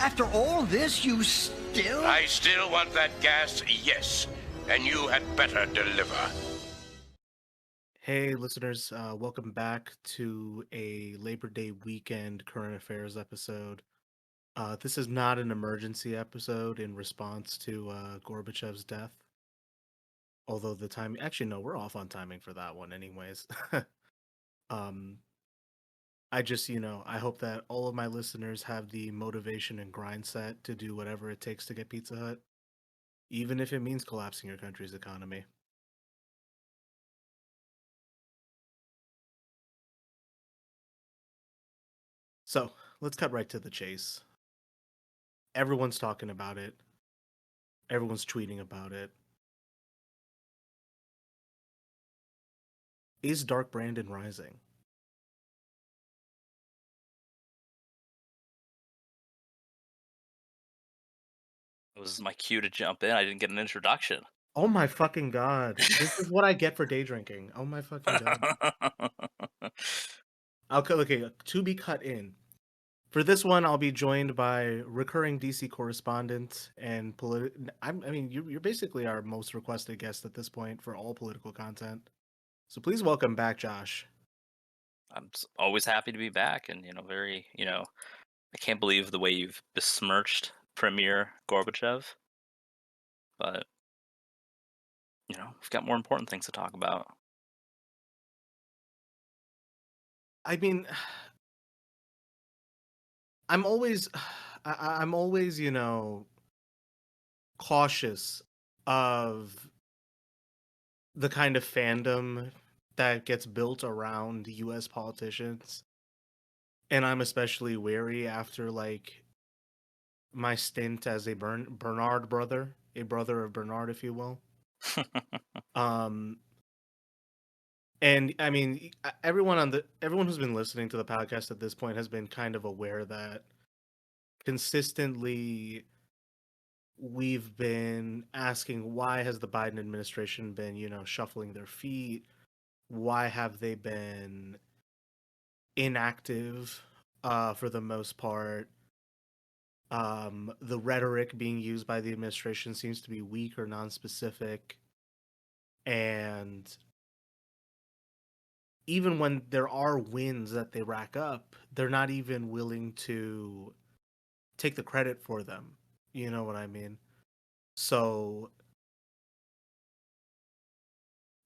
After all this, you still... I still want that gas, yes. And you had better deliver. Hey, listeners, welcome back to a Labor Day weekend current affairs episode. This is not an emergency episode in response to Gorbachev's death. Although the time, actually, no, we're off on timing for that one, anyways. um, I just, I hope that all of my listeners have the motivation and grind set to do whatever it takes to get Pizza Hut, even if it means collapsing your country's economy. So let's cut right to the chase. Everyone's talking about it. Everyone's tweeting about it. Is Dark Brandon rising? It was my cue to jump in. I didn't get an introduction. Oh my fucking god. This is what I get for day drinking. Oh my fucking god. Okay, to be cut in. For this one, I'll be joined by recurring DC correspondent and you're basically our most requested guest at this point for all political content. So please welcome back, Josh. I'm always happy to be back, and I can't believe the way you've besmirched Premier Gorbachev. But we've got more important things to talk about. I mean, I'm always, I'm always, cautious of the kind of fandom that gets built around US politicians. And I'm especially wary after like my stint as a Bernard brother, a brother of Bernard, if you will. um and I mean everyone who's been listening to the podcast at this point has been kind of aware that consistently we've been asking, why has the Biden administration been, shuffling their feet? Why have they been inactive for the most part? The rhetoric being used by the administration seems to be weak or non-specific. And even when there are wins that they rack up, they're not even willing to take the credit for them. You know what I mean? So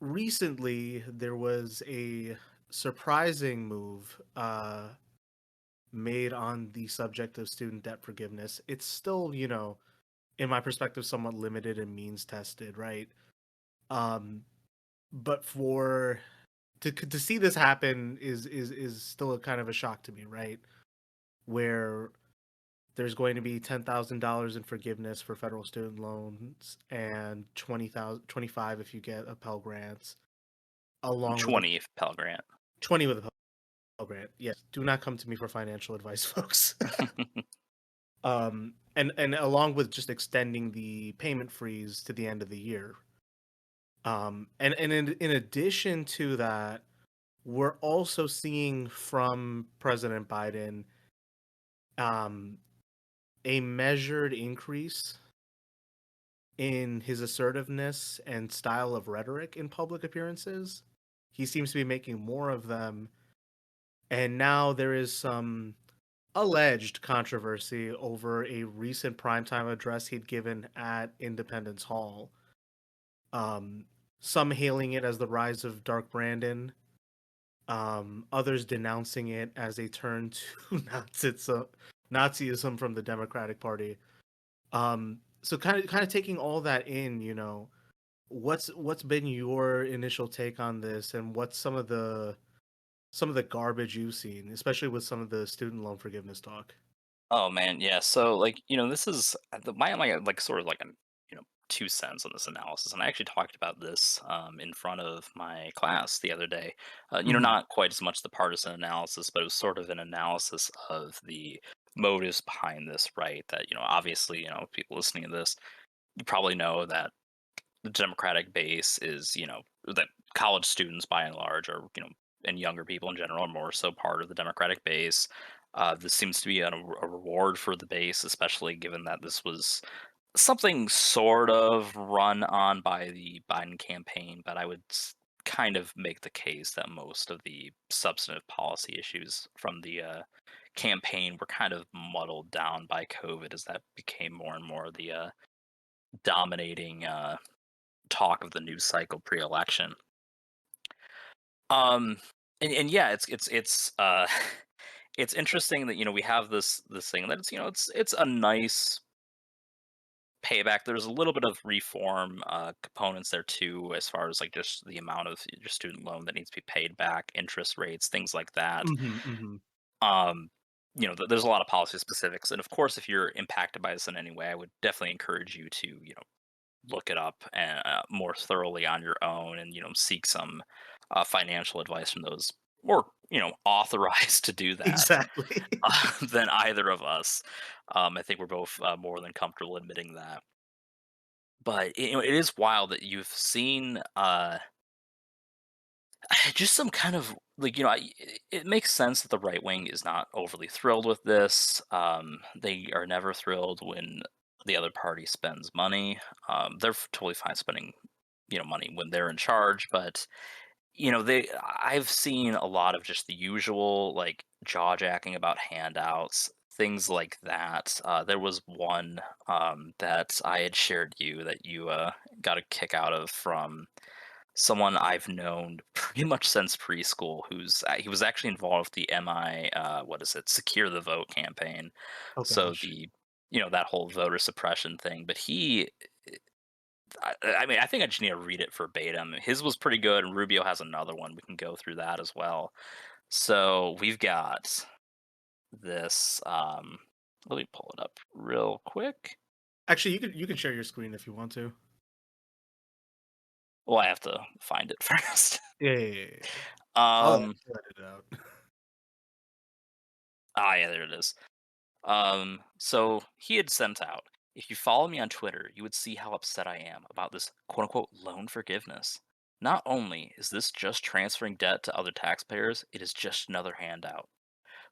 recently there was a surprising move made on the subject of student debt forgiveness. It's still, in my perspective, somewhat limited and means tested, right? But for to see this happen is still a kind of a shock to me, right? Where there's going to be $10,000 in forgiveness for federal student loans and 25 if you get a Pell Grants, along with 20 Pell Grant. 20 with a Pell Grant. Yes, do not come to me for financial advice, folks. And along with just extending the payment freeze to the end of the year. And in addition to that, we're also seeing from President Biden a measured increase in his assertiveness and style of rhetoric in public appearances. He seems to be making more of them. And now there is some alleged controversy over a recent primetime address he'd given at Independence Hall. Some hailing it as the rise of Dark Brandon, others denouncing it as a turn to Nazism from the Democratic Party. So kind of taking all that in, what's been your initial take on this, and what's some of the garbage you've seen, especially with some of the student loan forgiveness talk? Oh man, yeah. So this is my like sort of like a 2 cents on this analysis, and I actually talked about this in front of my class the other day. Mhm. Not quite as much the partisan analysis, but it was sort of an analysis of the motives behind this, right? That obviously, people listening to this, you probably know that the Democratic base is, that college students by and large are, and younger people in general are more so part of the Democratic base. This seems to be a reward for the base, especially given that this was something sort of run on by the Biden campaign, but I would kind of make the case that most of the substantive policy issues from the campaign were kind of muddled down by COVID as that became more and more the dominating talk of the news cycle pre-election. Um, and yeah, it's it's interesting that we have this thing that it's a nice payback. There's a little bit of reform components there too, as far as like just the amount of your student loan that needs to be paid back, interest rates, things like that. Mhm, mhm. Um, there's a lot of policy specifics, and of course, if you're impacted by this in any way, I would definitely encourage you to look it up and more thoroughly on your own, and seek some financial advice from those more authorized to do that Exactly. than either of us. I think we're both more than comfortable admitting that. But it is wild that you've seen just some kind of like it makes sense that the right wing is not overly thrilled with this. They are never thrilled when the other party spends money. They're totally fine spending money when they're in charge, but they I've seen a lot of just the usual like jaw jacking about handouts, things like that. There was one that I had shared that you got a kick out of from someone I've known pretty much since preschool. He was actually involved with the MI what is it, Secure the Vote campaign. Oh So gosh. the that whole voter suppression thing. But I mean, I think I just need to read it verbatim. His was pretty good, and Rubio has another one. We can go through that as well. So we've got this. Let me pull it up real quick. Actually, you can share your screen if you want to. Well, I have to find it first. Yeah, yeah, yeah, yeah, yeah. I'll um, edit it out. yeah, there it is. So he had sent out, if you follow me on Twitter, you would see how upset I am about this quote unquote loan forgiveness. Not only is this just transferring debt to other taxpayers, it is just another handout.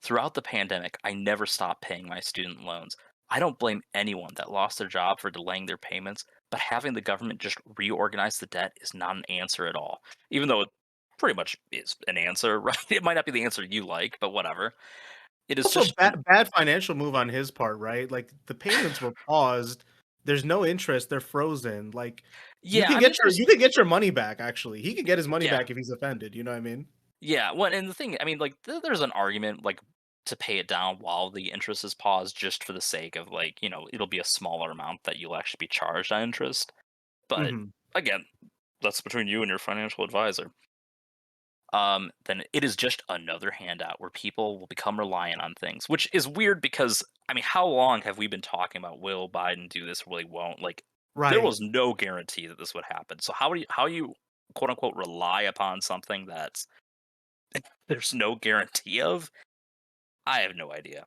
Throughout the pandemic, I never stopped paying my student loans. I don't blame anyone that lost their job for delaying their payments, but having the government just reorganize the debt is not an answer at all. Even though it pretty much is an answer, right? It might not be the answer you like, but whatever. It is Also, just bad financial move on his part, right? Like the payments were paused. There's no interest. They're frozen. Like yeah, I mean there's you can get your money back. Actually, he can get his money yeah. back if he's offended. You know what I mean? Yeah, well, and the thing, I mean, like, there's an argument, like, to pay it down while the interest is paused, just for the sake of, like, it'll be a smaller amount that you'll actually be charged on interest. But Hmm. again, that's between you and your financial advisor. Then it is just another handout where people will become reliant on things, which is weird because, I mean, how long have we been talking about will Biden do this, will he won't? Like, there Right. was no guarantee that this would happen. So how you quote unquote rely upon something that there's no guarantee of? I have no idea.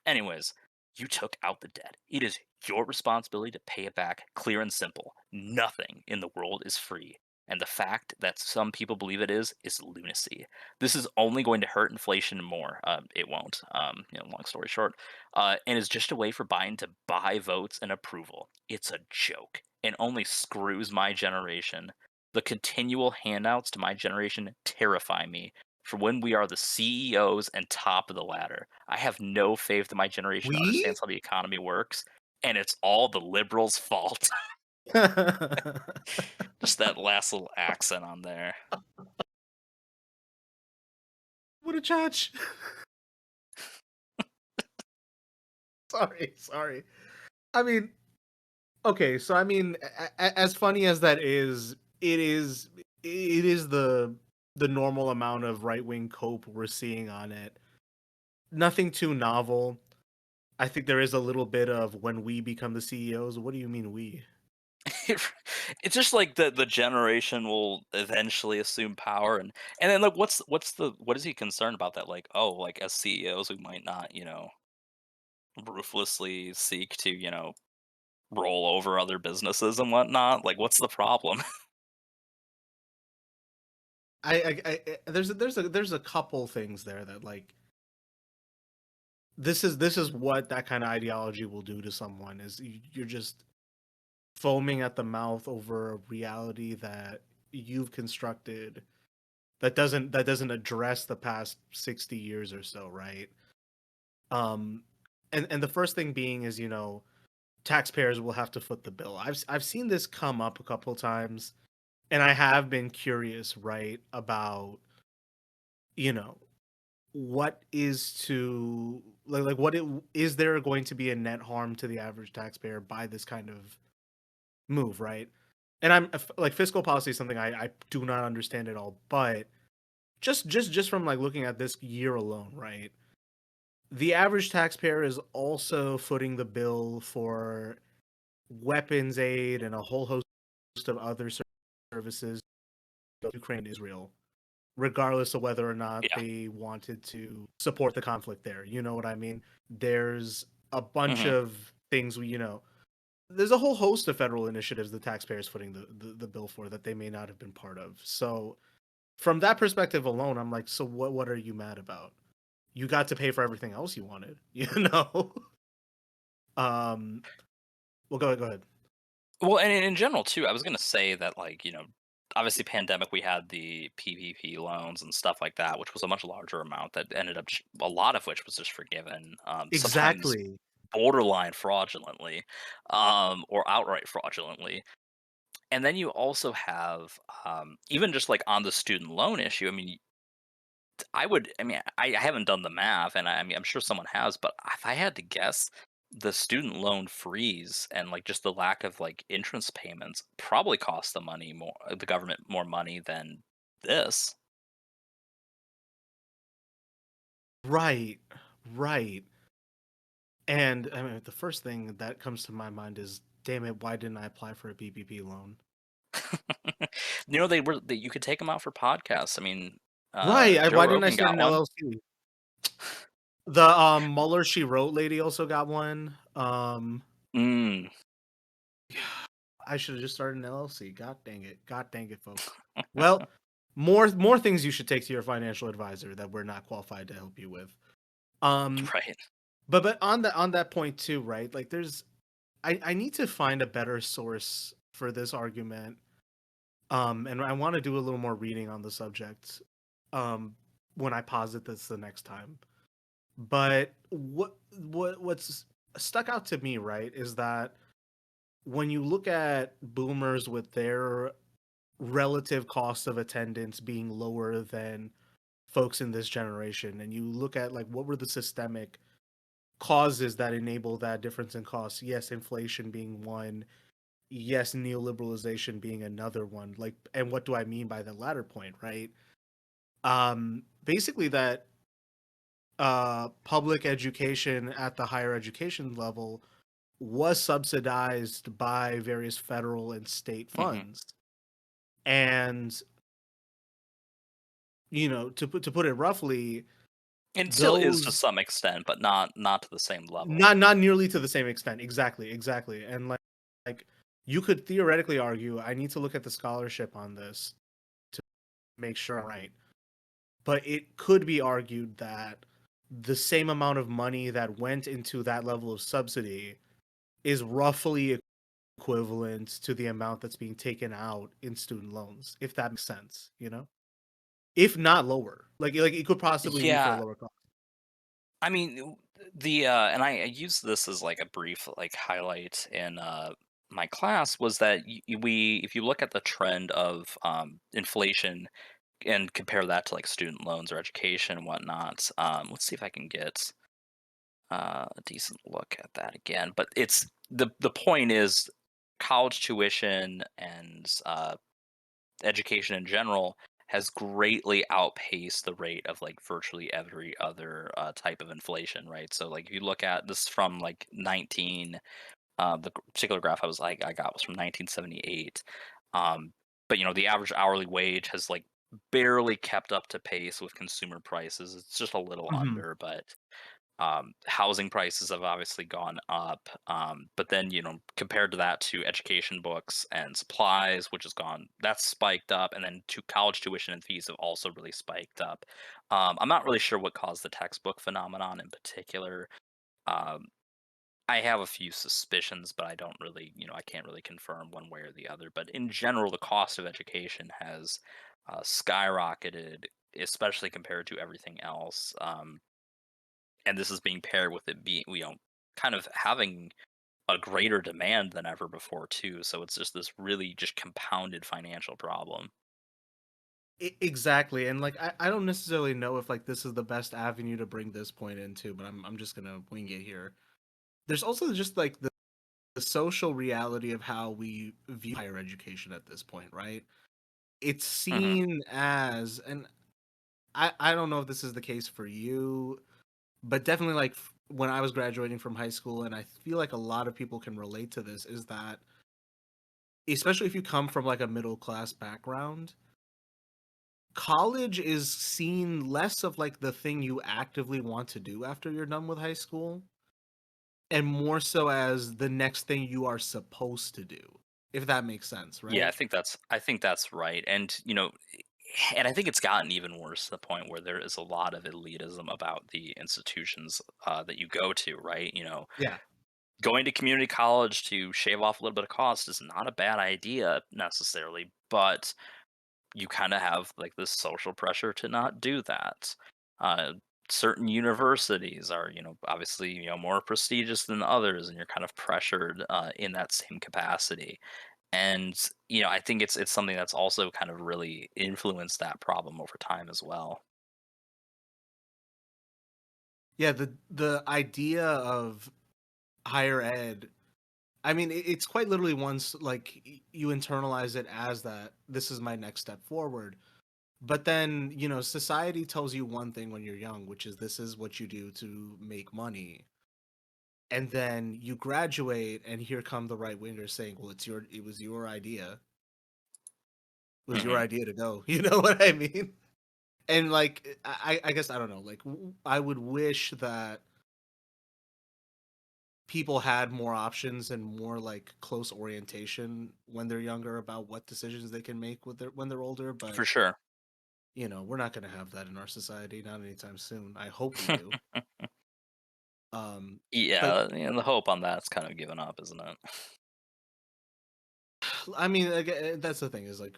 Anyways, you took out the debt. It is your responsibility to pay it back, clear and simple. Nothing in the world is free. And the fact that some people believe it is lunacy. This is only going to hurt inflation more. It won't. Long story short, and is just a way for Biden to buy votes and approval. It's a joke, and only screws my generation. The continual handouts to my generation terrify me, for when we are the CEOs and top of the ladder. I have no faith that my generation We? understands how the economy works, and it's all the liberals' fault. Just that last little accent on there. What a judge. Sorry, sorry. I mean, okay, so I mean, as funny as that is, it is the normal amount of right wing cope we're seeing on it. Nothing too novel. I think there is a little bit of when we become the CEOs. What do you mean we? It's just like the generation will eventually assume power, and then like what is he concerned about that? Like, oh, like as CEOs we might not ruthlessly seek to roll over other businesses and whatnot. Like, what's the problem? There's a couple things there that like this is what that kind of ideology will do to someone is you're just foaming at the mouth over a reality that you've constructed that doesn't address the past 60 years or so, right? Um and the first thing being is, taxpayers will have to foot the bill. I've seen this come up a couple times, and I have been curious, right, about, you know, what is to like what is there going to be a net harm to the average taxpayer by this kind of move, right? And like fiscal policy is something I do not understand at all, but just from like looking at this year alone, right? The average taxpayer is also footing the bill for weapons aid and a whole host of other services to Ukraine and Israel, regardless of whether or not Yeah. they wanted to support the conflict there. You know what I mean? There's a bunch Hmm. of things there's a whole host of federal initiatives the taxpayers footing the bill for that they may not have been part of. So from that perspective alone, I'm like, so what are you mad about? You got to pay for everything else you wanted, you know? um well, go ahead. Well, and in general too, I was gonna say that, like, obviously pandemic, we had the PPP loans and stuff like that, which was a much larger amount that ended up a lot of which was just forgiven, sometimes Exactly. borderline fraudulently, or outright fraudulently. And then you also have, even just like on the student loan issue. I mean, I haven't done the math, and I mean, I'm sure someone has, but if I had to guess, the student loan freeze and like just the lack of like interest payments probably cost the government more money than this. Right. Right. And I mean, the first thing that comes to my mind is, damn it, why didn't I apply for a PPP loan? You could take them out for podcasts. I mean, Right. Joe Why didn't I Rogan start got an one. LLC? The Mueller She Wrote lady also got one. Mm, I should have just started an LLC. God dang it. God dang it, folks. Well, more things you should take to your financial advisor that we're not qualified to help you with. Um, right. but on that point too, right? Like I need to find a better source for this argument. And I want to do a little more reading on the subject. Um, when I posit this the next time. But what's stuck out to me, right, is that when you look at boomers with their relative cost of attendance being lower than folks in this generation, and you look at like what were the systemic causes that enable that difference in costs? Yes, inflation being one. Yes, neoliberalization being another one. Like, and what do I mean by the latter point, right? Basically that public education at the higher education level was subsidized by various federal and state Hmm. funds. And to put it roughly, It still is to those some extent, but not to the same level. not nearly to the same extent. Exactly. And like you could theoretically argue, I need to look at the scholarship on this to make sure I'm right. But it could be argued that the same amount of money that went into that level of subsidy is roughly equivalent to the amount that's being taken out in student loans, if that makes sense, if not lower. Like it could possibly be for a Yeah, lower cost. I mean, and I use this as like a brief like highlight in my class was that if you look at the trend of inflation and compare that to like student loans or education and whatnot. Let's see if I can get a decent look at that again. But it's the point is college tuition and education in general has greatly outpaced the rate of like virtually every other type of inflation, right? So like if you look at this from like 19, particular graph I got was from 1978. Um, but the average hourly wage has like barely kept up to pace with consumer prices. It's just a little Mhm. under, but Housing prices have obviously gone up, but then compared to that, to education books and supplies, which has gone that's spiked up, and then to college tuition and fees have also really spiked up. I'm not really sure what caused the textbook phenomenon in particular. Um, I have a few suspicions, but I don't really, I can't really confirm one way or the other. But in general, the cost of education has skyrocketed, especially compared to everything else. And this is being paired with it being, kind of having a greater demand than ever before too. So it's just this really just compounded financial problem. Exactly, and like I don't necessarily know if like this is the best avenue to bring this point into, but I'm just gonna wing it here. There's also just like the social reality of how we view higher education at this point, right? It's Hmm. seen as, and I don't know if this is the case for you, but definitely like when I was graduating from high school, and I feel like a lot of people can relate to this, is that especially if you come from like a middle class background, college is seen less of like the thing you actively want to do after you're done with high school and more so as the next thing you are supposed to do, if that makes sense, Yeah, right? I think that's right. And and I think it's gotten even worse to the point where there is a lot of elitism about the institutions that you go to, right? Yeah. Going to community college to shave off a little bit of cost is not a bad idea necessarily, but you kind of have like this social pressure to not do that. Uh, Certain universities are, obviously, more prestigious than others, and you're kind of pressured in that same capacity. And I think it's something that's also kind of really influenced that problem over time as well. Yeah, the idea of higher ed, I mean, it's quite literally once like you internalize it as that this is my next step forward. But then, society tells you one thing when you're young, which is this is what you do to make money. And then you graduate and here come the right wingers saying, "Well, it was your idea. It was your Hmm. idea to go." You know what I mean? And like I guess I don't know, like I would wish that people had more options and more like close orientation when they're younger about what decisions they can make with their when they're older, but For sure. we're not going to have that in our society not anytime soon. I hope we do. Um but Yeah, the hope on that's kind of given up, isn't it? I mean that's the thing is like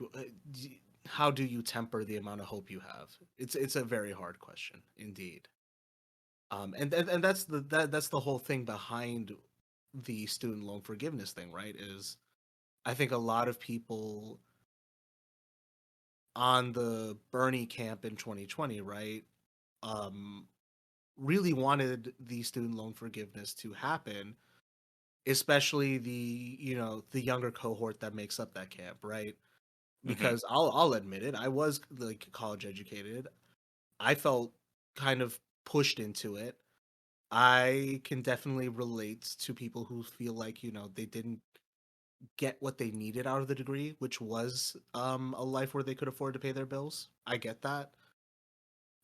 how do you temper the amount of hope you have? It's a very hard question indeed. And that's the whole thing behind the student loan forgiveness thing, right? Is I think a lot of people on the Bernie camp in 2020, right? Um, really wanted the student loan forgiveness to happen, especially the younger cohort that makes up that camp, right? Hmm. Because I'll admit it, I was like college educated. I felt kind of pushed into it. I can definitely relate to people who feel like, they didn't get what they needed out of the degree, which was a life where they could afford to pay their bills. I get that.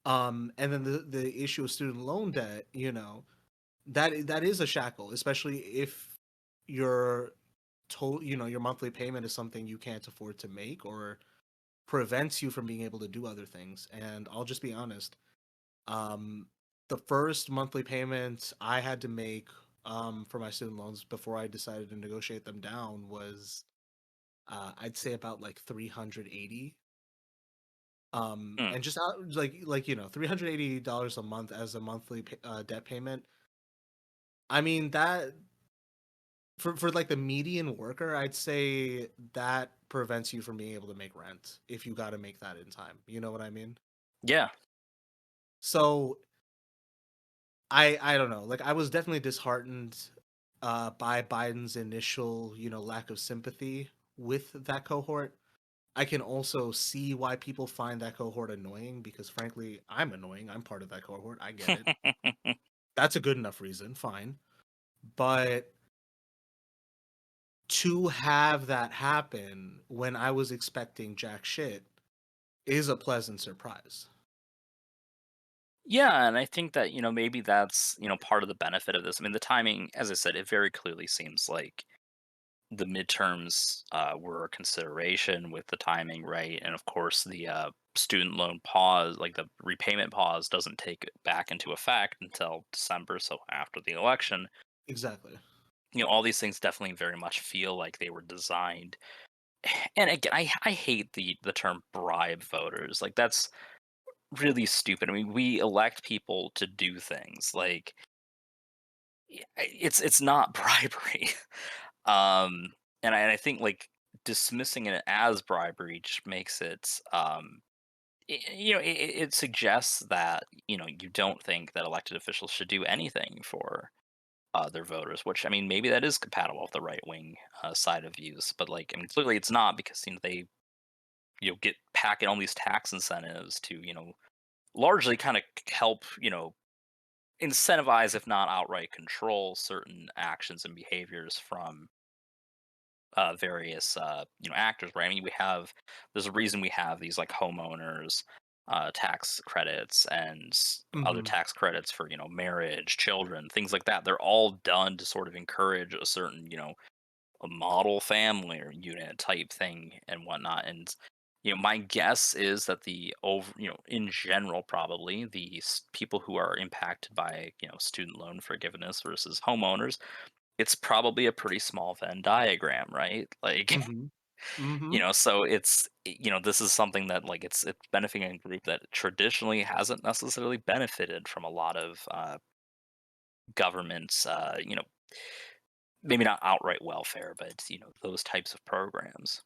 And then the issue of student loan debt, that is a shackle, especially if your your monthly payment is something you can't afford to make or prevents you from being able to do other things. And I'll just be honest, um, the first monthly payment I had to make for my student loans before I decided to negotiate them down was I'd say about like 380. Mm. And just out, like $380 a month as a monthly debt payment. I mean that for like the median worker, I'd say that prevents you from being able to make rent if you got to make that in time. You know what I mean? Yeah. So I don't know. Like I was definitely disheartened by Biden's initial lack of sympathy with that cohort. I can also see why people find that cohort annoying because frankly, I'm annoying. I'm part of that cohort. I get it. That's a good enough reason, fine. But to have that happen when I was expecting jack shit is a pleasant surprise. Yeah, and I think that, maybe that's, part of the benefit of this. I mean, the timing, as I said, it very clearly seems like the midterms were a consideration with the timing, right? And of course, the student loan pause, like the repayment pause, doesn't take back into effect until December, so after the election. Exactly. All these things definitely very much feel like they were designed. And again, I hate the term bribe voters. Like that's really stupid. I mean, we elect people to do things. Like it's not bribery. um and I think like dismissing it as bribery just makes it it suggests that you don't think that elected officials should do anything for their voters, which I mean maybe that is compatible with the right wing side of views, but like I mean clearly it's not, because they get packing all these tax incentives to largely kind of help incentivize, if not outright control, certain actions and behaviors from various actors, right? I mean, there's a reason we have these like homeowners tax credits and other Hmm. tax credits for marriage, children, things like that. They're all done to sort of encourage a certain a model family or unit type thing and whatnot. And my guess is that the over in general, probably the people who are impacted by student loan forgiveness versus homeowners, it's probably a pretty small Venn diagram, right? Like, Hmm. Hmm. so this is something that like it's benefiting a group that traditionally hasn't necessarily benefited from a lot of government's maybe not outright welfare, but those types of programs.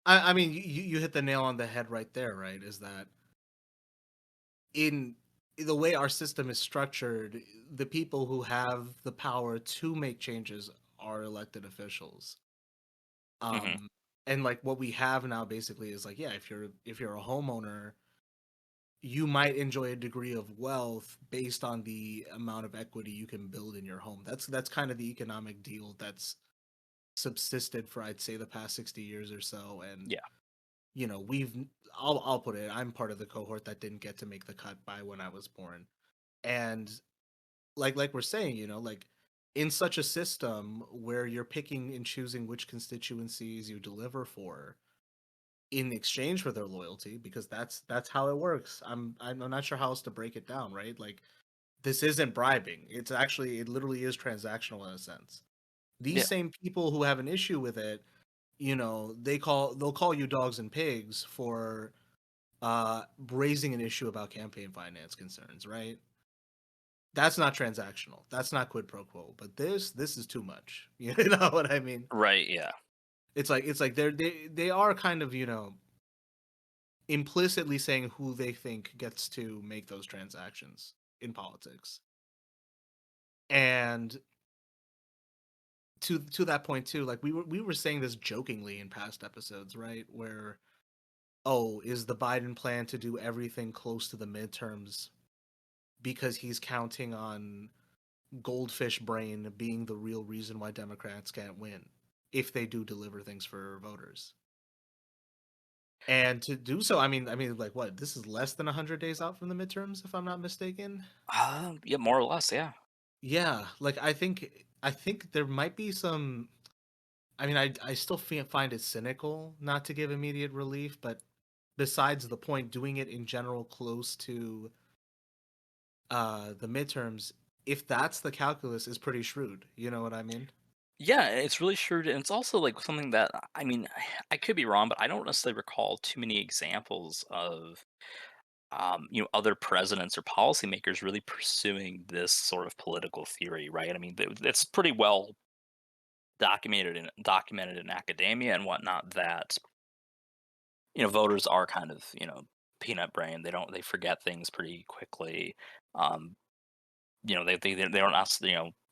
I mean, you hit the nail on the head right there, right? Is that in the way our system is structured, the people who have the power to make changes are elected officials. Hmm. Um, and like what we have now basically is like, yeah, if you're a homeowner, you might enjoy a degree of wealth based on the amount of equity you can build in your home. That's kind of the economic deal that's subsisted for I'd say the past 60 years or so. And Yeah. we've I'll put it, I'm part of the cohort that didn't get to make the cut by when I was born. And like we're saying, like in such a system where you're picking and choosing which constituencies you deliver for in exchange for their loyalty, because that's how it works. I'm not sure how else to break it down, right? Like this isn't bribing. It literally is transactional in a sense. These Yeah. same people who have an issue with it, they'll call you dogs and pigs for raising an issue about campaign finance concerns, right? That's not transactional. That's not quid pro quo. But this is too much. You know what I mean? Right. Yeah. It's like they are kind of implicitly saying who they think gets to make those transactions in politics. And to that point too, like we were saying this jokingly in past episodes, right? Where oh, is the Biden plan to do everything close to the midterms because he's counting on goldfish brain being the real reason why Democrats can't win if they do deliver things for voters. And to do so, I mean, like what? This is less than 100 days out from the midterms, if I'm not mistaken. Yeah, more or less. Yeah. Yeah, like I think there might be some. I mean, I still find it cynical not to give immediate relief, but besides the point, doing it in general close to the midterms, if that's the calculus, is pretty shrewd. You know what I mean? Yeah, it's really shrewd, and it's also like something that I mean, I could be wrong, but I don't necessarily recall too many examples of other presidents or policymakers really pursuing this sort of political theory, right? I mean, it's pretty well documented in academia and whatnot that voters are kind of peanut brain. They forget things pretty quickly. Um, they don't ask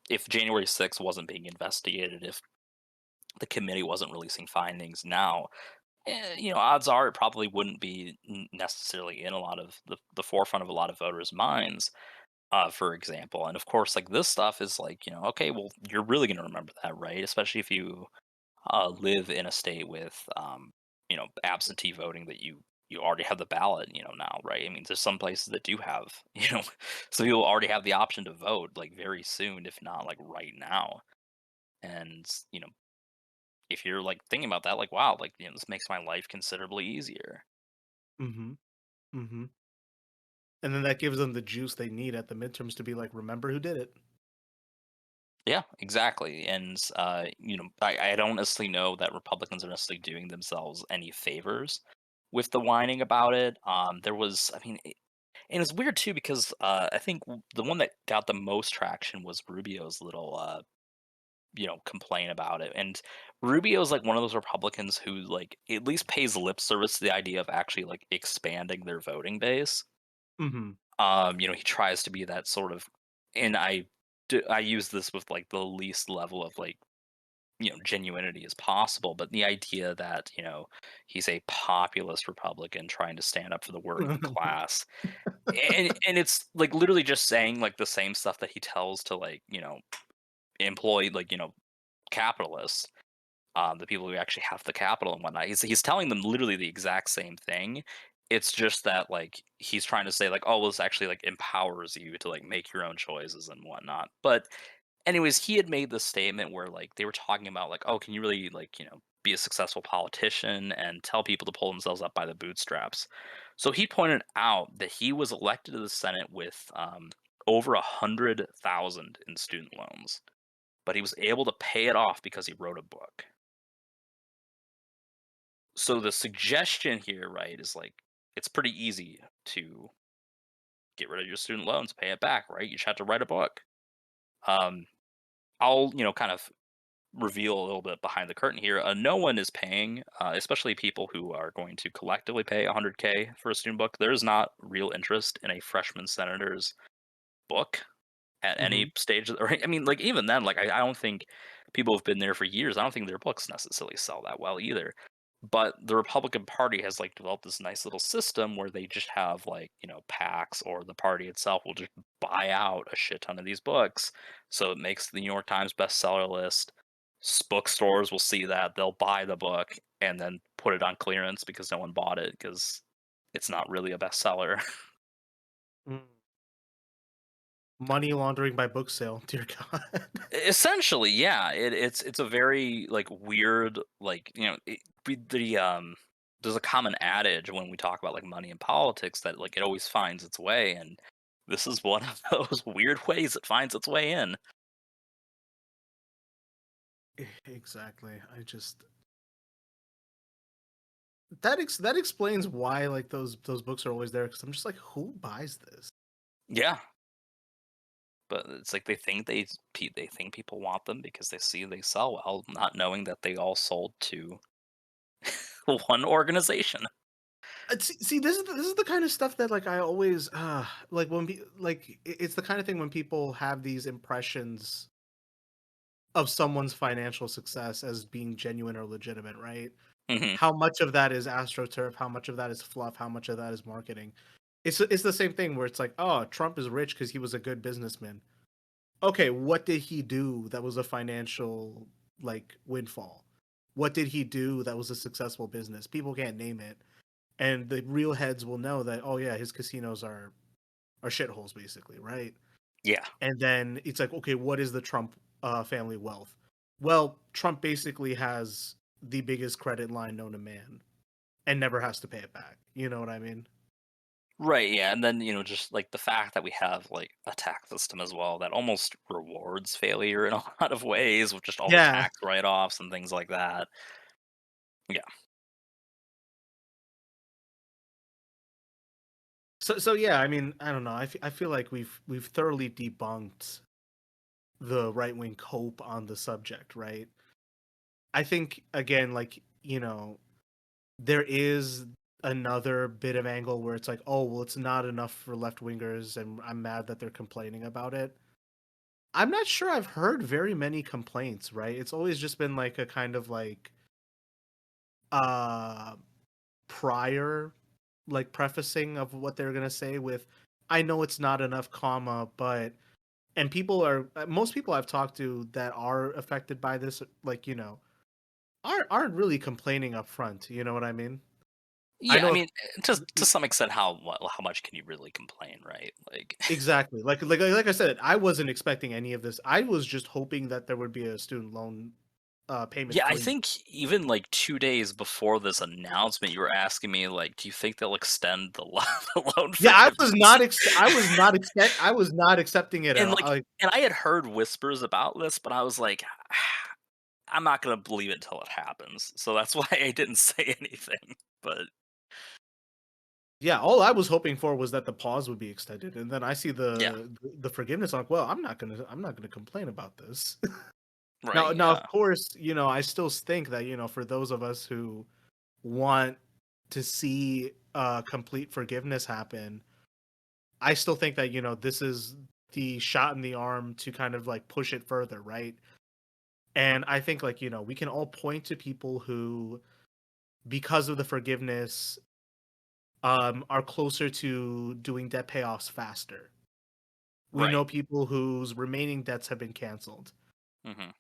if January 6th wasn't being investigated, if the committee wasn't releasing findings now, odds are it probably wouldn't be necessarily in a lot of the forefront of a lot of voters' minds, for example. And of course, like this stuff is like, okay, well, you're really going to remember that, right? Especially if you live in a state with, absentee voting that you already have the ballot, now, right? I mean, there's some places that do have, so you'll already have the option to vote like very soon, if not like right now. And, if you're like thinking about that, like, wow, like, this makes my life considerably easier. Mhm. Mhm. And then that gives them the juice they need at the midterms to be like, remember who did it. Yeah, exactly. And, I don't necessarily know that Republicans are necessarily doing themselves any favors with the whining about it. There was, I mean, and it's weird too because I think the one that got the most traction was Rubio's little, complain about it. And Rubio's like one of those Republicans who like at least pays lip service to the idea of actually like expanding their voting base. Mhm. He tries to be that sort of, and I use this with like the least level of like genuinity as possible, but the idea that he's a populist Republican trying to stand up for the working class, and it's like literally just saying like the same stuff that he tells to like employ like capitalists, the people who actually have the capital and whatnot. He's telling them literally the exact same thing. It's just that like he's trying to say like, oh, well, this actually like empowers you to like make your own choices and whatnot. But anyways, he had made this statement where like they were talking about like, oh, can you really like be a successful politician and tell people to pull themselves up by the bootstraps? So he pointed out that he was elected to the Senate with over 100,000 in student loans, but he was able to pay it off because he wrote a book. So the suggestion here, right, is like it's pretty easy to get rid of your student loans, pay it back, right? You just have to write a book. Um, I'll kind of reveal a little bit behind the curtain here. No one is paying, especially people who are going to collectively pay 100K for a student book. There is not real interest in a freshman senator's book at any Mhm. stage of the right? I mean, like, even then, like, I don't think people who've been there for years, I don't think their books necessarily sell that well either. But the Republican Party has, like, developed this nice little system where they just have, like, PACs, or the party itself will just buy out a shit ton of these books. So it makes the New York Times bestseller list. Bookstores will see that, they'll buy the book and then put it on clearance because no one bought it because it's not really a bestseller. Mm. Money laundering by book sale, dear God. Essentially, yeah. It's a very like weird like there's a common adage when we talk about like money in politics that like it always finds its way, and this is one of those weird ways it finds its way in. Exactly. I just that explains why like those books are always there because I'm just like, who buys this? Yeah, but it's like they think people want them because they see they sell well, not knowing that they all sold to one organization. See, this is the kind of stuff that like I always like when it's the kind of thing when people have these impressions of someone's financial success as being genuine or legitimate, right? Hmm. How much of that is astroturf? How much of that is fluff? How much of that is marketing? It's the same thing where it's like, oh, Trump is rich because he was a good businessman. Okay, what did he do that was a financial like windfall? What did he do that was a successful business? People can't name it, and the real heads will know that. Oh yeah, his casinos are shitholes, basically, right? Yeah. And then it's like, okay, what is the Trump family wealth? Well, Trump basically has the biggest credit line known to man and never has to pay it back. You know what I mean? Right, yeah, and then, just, like, the fact that we have, like, a tax system as well that almost rewards failure in a lot of ways with just all the Yeah. tax write-offs and things like that. Yeah. So yeah, I mean, I don't know. I feel like we've thoroughly debunked the right wing cope on the subject, right? I think again, like there is another bit of angle where it's like, oh well, it's not enough for left wingers, and I'm mad that they're complaining about it. I'm not sure I've heard very many complaints, right? It's always just been like a kind of like uh prior like prefacing of what they're going to say with I know it's not enough comma, but and people are most people I've talked to that are affected by this like, aren't really complaining up front, you know what I mean? I Yeah, I know mean, just to some extent, how much can you really complain, right? Like, exactly. Like I said, I wasn't expecting any of this. I was just hoping that there would be a student loan payment yeah, I freeze. think even like 2 days before this announcement, you were asking me like, do you think they'll extend the the loan Yeah, forgiveness? I was not accepting it at And all. like, Like, and I had heard whispers about this, but I was like, I'm not gonna believe it until it happens. So that's why I didn't say anything. But yeah, all I was hoping for was that the pause would be extended, and then I see yeah, the forgiveness. I'm like, well, I'm not gonna complain about this. right, Now, of yeah. course, I still think that for those of us who want to see complete forgiveness happen, I still think that this is the shot in the arm to kind of like push it further, right? And I think like we can all point to people who, because of the forgiveness, are closer to doing debt payoffs faster. We Right. know people whose remaining debts have been canceled. Hmm.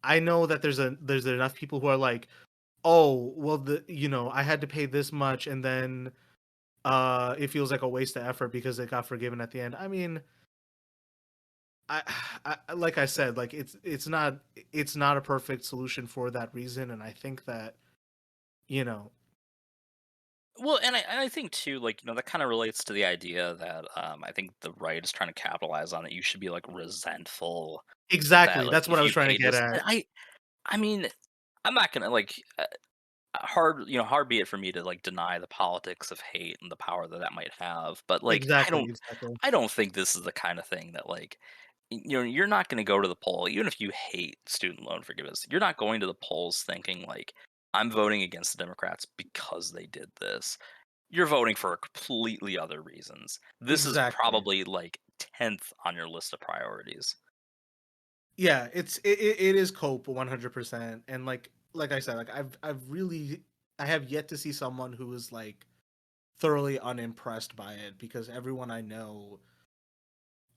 I know that there's enough people who are like, oh, well, I had to pay this much, and then it feels like a waste of effort because it got forgiven at the end. I mean, I, like I said, like it's not a perfect solution for that reason, and I think that you know Well, and I think too, like, that kind of relates to the idea that I think the right is trying to capitalize on, that you should be like resentful that exactly like that's what I if was you trying to paid get this. at. And I mean, I'm not gonna like hard be it for me to like deny the politics of hate and the power that that might have, but like Exactly, exactly, I don't think this is the kind of thing that like you're not going to go to the poll even if you hate student loan forgiveness. You're not going to the polls thinking like I'm voting against the Democrats because they did this. You're voting for completely other reasons. This is exactly. probably like 10th on your list of priorities. Yeah, it is cope 100%, and like I said, like I have yet to see someone who is like thoroughly unimpressed by it, because everyone I know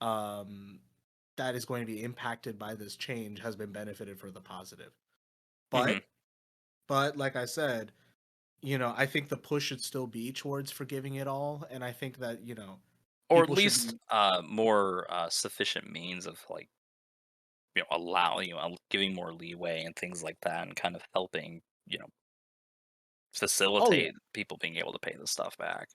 um that is going to be impacted by this change has been benefited for the positive. Hmm. But like I said, I think the push should still be towards forgiving it all, and I think that, Or at people should least be more sufficient means of like allowing giving more leeway and things like that, and kind of helping oh yeah, facilitate people being able to pay the stuff back.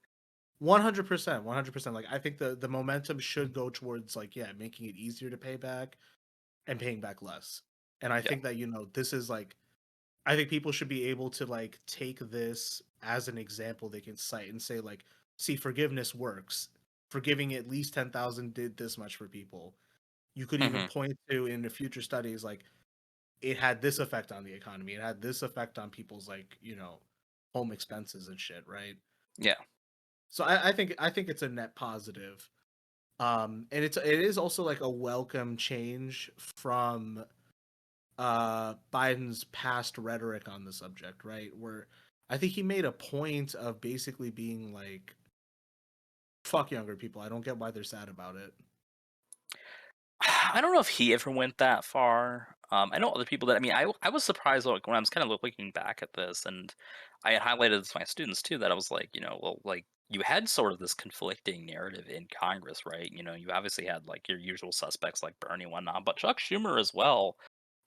100%, 100%. Like I think the momentum should go towards like, yeah, making it easier to pay back and paying back less. And I Yeah. think that, this is like, I think people should be able to like take this as an example they can cite and say like, see, forgiveness works. Forgiving at least 10,000 did this much for people. You could even Hmm. point to in the future studies like it had this effect on the economy. It had this effect on people's like, home expenses and shit, right? Yeah. So I think it's a net positive. And it is also like a welcome change from Biden's past rhetoric on the subject, right? Where I think he made a point of basically being like, fuck younger people. I don't get why they're sad about it. I don't know if he ever went that far. I know other people that. I mean, I was surprised like when I was kind of looking back at this, and I had highlighted this to my students too. That I was like, well, like you had sort of this conflicting narrative in Congress, right? You obviously had like your usual suspects like Bernie and whatnot, but Chuck Schumer as well,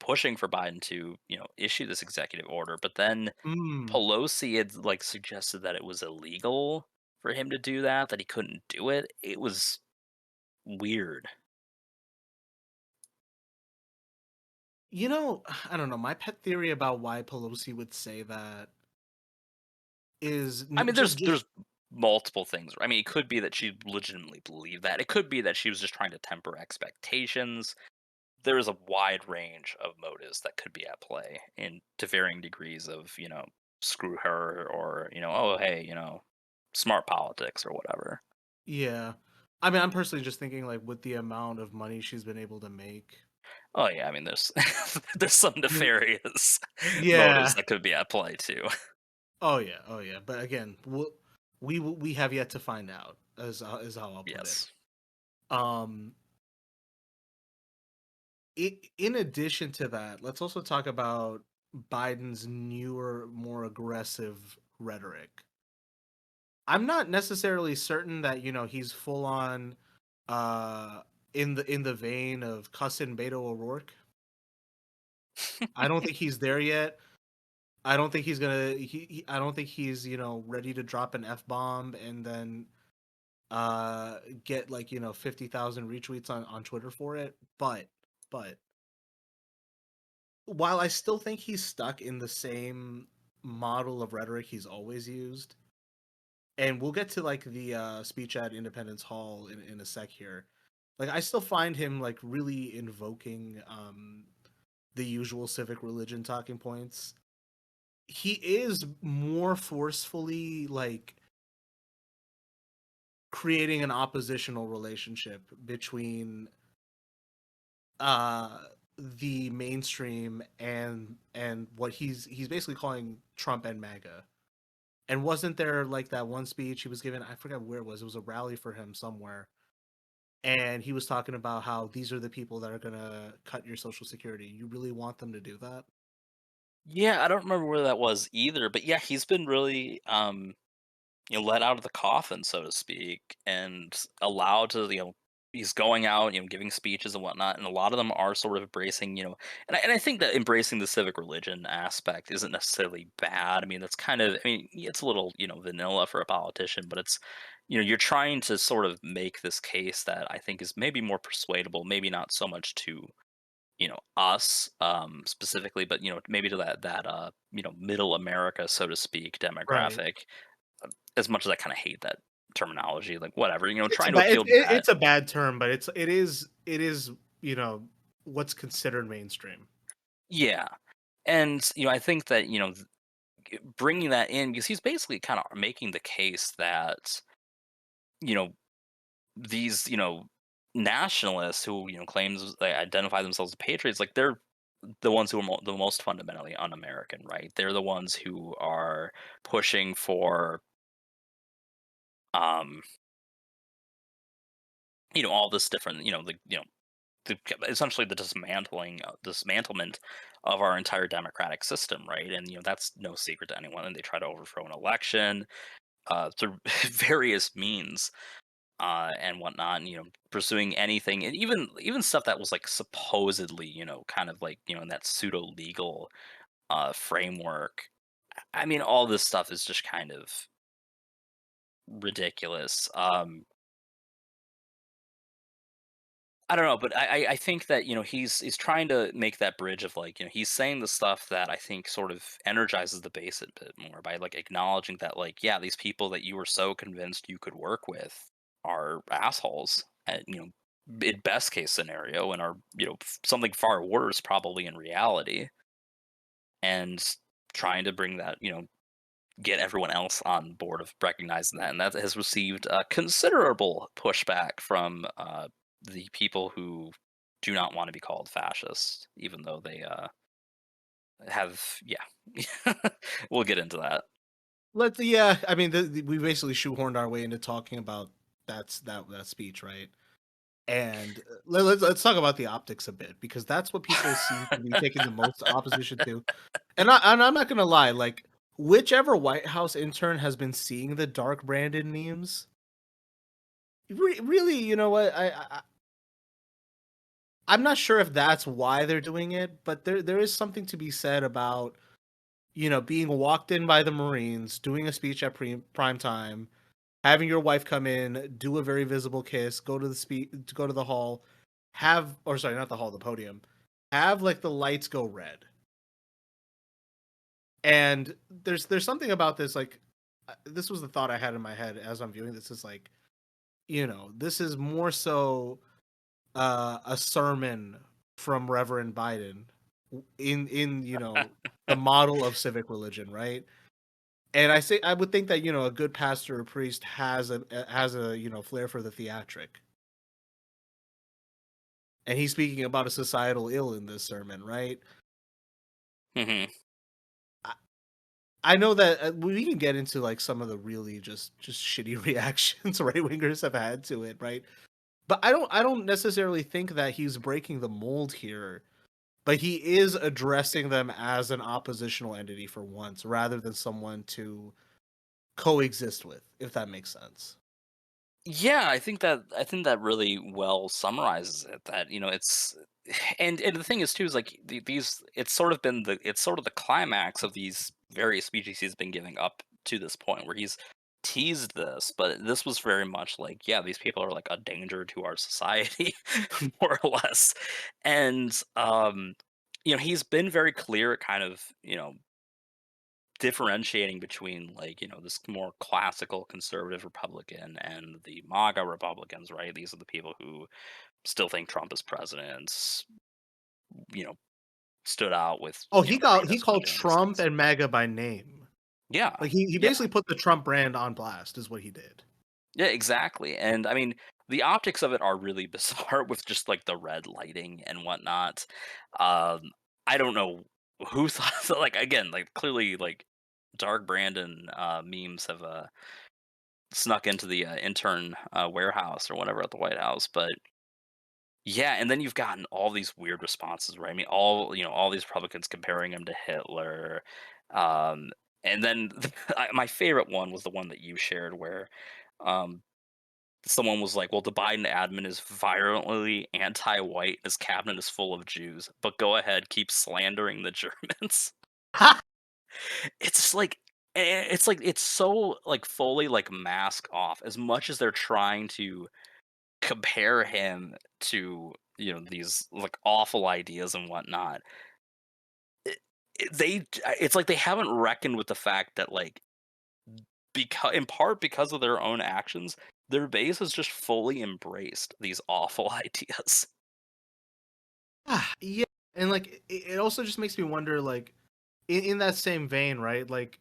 pushing for Biden to issue this executive order. But then Mm. Pelosi had like suggested that it was illegal for him to do that, that he couldn't do it. It was weird. I don't know. My pet theory about why Pelosi would say that is I mean, just there's multiple things. I mean, it could be that she legitimately believed that. It could be that she was just trying to temper expectations. There is a wide range of motives that could be at play in to varying degrees of, screw her, or, oh hey, smart politics or whatever. yeah. I mean, I'm personally just thinking like with the amount of money she's been able to make. Oh yeah, I mean there's there's some You nefarious motives Yeah. that could be at play too. Oh yeah. Oh yeah. But again, we have yet to find out, is how I'll put it. Yes. Um in addition to that, let's also talk about Biden's newer, more aggressive rhetoric. I'm not necessarily certain that he's full on in the vein of cussing Beto O'Rourke. I don't think he's there yet. I don't think he's gonna. I don't think he's ready to drop an F-bomb and then get like 50,000 retweets on Twitter for it. But while I still think he's stuck in the same model of rhetoric he's always used, and we'll get to like the speech at Independence Hall in a sec here. Like I still find him like really invoking the usual civic religion talking points. He is more forcefully like creating an oppositional relationship between uh the mainstream and what he's basically calling Trump and MAGA. And wasn't there like that one speech he was giving? I forget where it was. It was a rally for him somewhere. And he was talking about how these are the people that are going to cut your social security. You really want them to do that? Yeah, I don't remember where that was either, but yeah, he's been really let out of the coffin, so to speak, and allowed to, he's going out, giving speeches and whatnot, and a lot of them are sort of embracing, and I think that embracing the civic religion aspect isn't necessarily bad. I mean, that's kind of, I mean, it's a little, vanilla for a politician, but it's, you're trying to sort of make this case that I think is maybe more persuadable, maybe not so much to, us specifically, but maybe to that middle America, so to speak, Right. demographic. As much as I kind of hate that terminology, like whatever, It's a trying to bad appeal to that. it's a bad term, but it is you know what's considered mainstream. Yeah, and I think that bringing that in, because he's basically kind of making the case that you know these nationalists who claims they identify themselves as patriots, like they're the ones who are the most fundamentally un-American, right? They're the ones who are pushing for um all this different essentially the dismantlement of our entire democratic system, right? And that's no secret to anyone. And they try to overthrow an election through various means and whatnot. And pursuing anything, and even stuff that was like supposedly, kind of like in that pseudo legal framework. I mean, all this stuff is just kind of ridiculous. I don't know, but I think that he's trying to make that bridge of like he's saying the stuff that I think sort of energizes the base a bit more by like acknowledging that like yeah, these people that you were so convinced you could work with are assholes at in best case scenario, and are something far worse probably in reality, and trying to bring that get everyone else on board of recognizing that, and that has received considerable pushback from the people who do not want to be called fascist, even though they have. Yeah, we'll get into that. Yeah, I mean, we basically shoehorned our way into talking about that speech, right? And let's talk about the optics a bit because that's what people seem to be taking the most opposition to. And I'm not gonna lie, like whichever White House intern has been seeing the dark branded memes, really, you know what? I'm not sure if that's why they're doing it, but there is something to be said about being walked in by the Marines, doing a speech at prime time, having your wife come in, do a very visible kiss, go to the hall, or sorry, not the hall, the podium, have like the lights go red. And there's something about this, like this was the thought I had in my head as I'm viewing this, is like, this is more so a sermon from Reverend Biden in the model of civic religion, right? And I would think that a good pastor or priest has a flair for the theatric, and he's speaking about a societal ill in this sermon, right? Hmm. I, I know that we can get into like some of the really just shitty reactions right wingers have had to it, right? But I don't necessarily think that he's breaking the mold here, but he is addressing them as an oppositional entity for once, rather than someone to coexist with, if that makes sense. Yeah, I think that really well summarizes it. That it's and the thing is too is like these it's sort of the climax of these various speeches he's been giving up to this point where he's teased this, but this was very much like, yeah, these people are like a danger to our society, more or less. And he's been very clear at kind of differentiating between, like, this more classical conservative Republican and the MAGA Republicans, right? These are the people who still think Trump is president, you know, stood out with, Oh, he rapists and called Trump gangsters. and MAGA by name. Yeah. Like, he Yeah. basically put the Trump brand on blast is what he did. Yeah, exactly. And I mean, the optics of it are really bizarre with just like the red lighting and whatnot. Um, I don't know who thought so, like, again, like, clearly, like, Dark Brandon memes have snuck into the intern warehouse or whatever at the White House. But yeah, and then you've gotten all these weird responses, right? I mean, all these Republicans comparing him to Hitler. Um, and then my favorite one was the one that you shared where um, someone was like, "Well, the Biden admin is violently anti-white. His cabinet is full of Jews. But go ahead, keep slandering the Germans." It's just like it's like it's so like fully like mask off. As much as they're trying to compare him to these like awful ideas and whatnot, it's like they haven't reckoned with the fact that, like, because in part because of their own actions, their base has just fully embraced these awful ideas. Yeah, and, like, it also just makes me wonder, like, in that same vein, right? Like,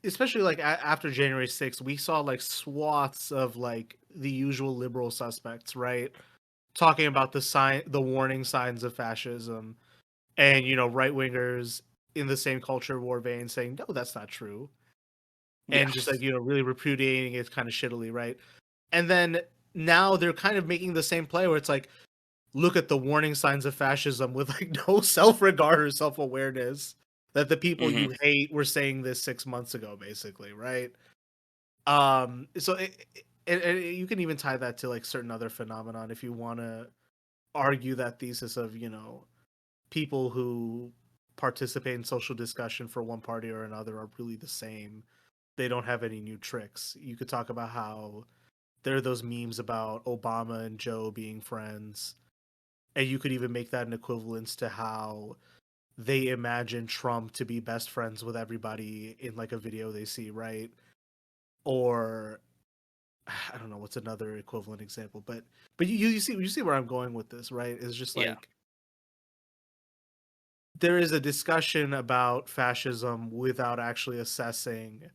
especially, like, after January 6th, we saw, like, swaths of, like, the usual liberal suspects, right? Talking about the warning signs of fascism, and, right-wingers in the same culture war vein saying, "No, that's not true." Yeah. And just, like, really repudiating it kinda shittily, right? And then now they're kind of making the same play where it's like, look at the warning signs of fascism with, like, no self-regard or self-awareness that the people Hmm. you hate were saying this 6 months ago, basically, right? So and you can even tie that to, like, certain other phenomenon if you wanna argue that thesis of, people who participate in social discussion for one party or another are really the same. They don't have any new tricks. You could talk about how there are those memes about Obama and Joe being friends, and you could even make that an equivalence to how they imagine Trump to be best friends with everybody in, like, a video they see, right? Or I don't know what's another equivalent example, but you see where I'm going with this, right? It's just Yeah. like there is a discussion about fascism without actually assessing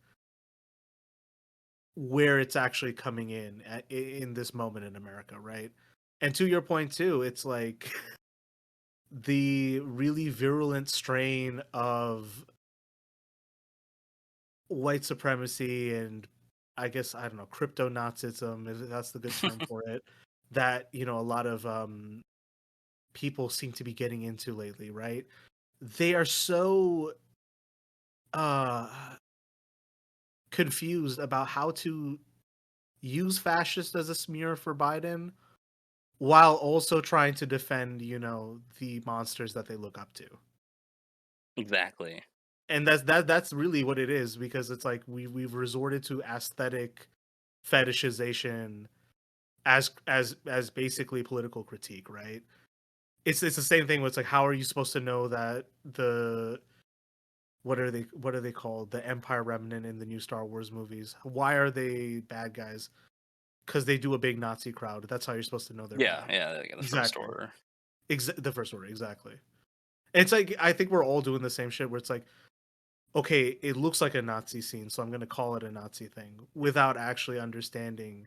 where it's actually coming in this moment in America, right? And to your point too, it's like the really virulent strain of white supremacy and I guess I don't know crypto Nazism if that's the good term for it that a lot of people seem to be getting into lately, right? They are so uh confused about how to use fascist as a smear for Biden while also trying to defend, the monsters that they look up to. Exactly. And that's really what it is because it's like we've resorted to aesthetic fetishization as basically political critique, right? It's the same thing where it's like how are you supposed to know that the what are they called? The Empire Remnant in the new Star Wars movies. Why are they bad guys? Because they do a big Nazi crowd. That's how you're supposed to know they're Yeah. bad. Yeah. The first Exactly. order. The first order, exactly. It's like I think we're all doing the same shit where it's like, okay, it looks like a Nazi scene, so I'm gonna call it a Nazi thing without actually understanding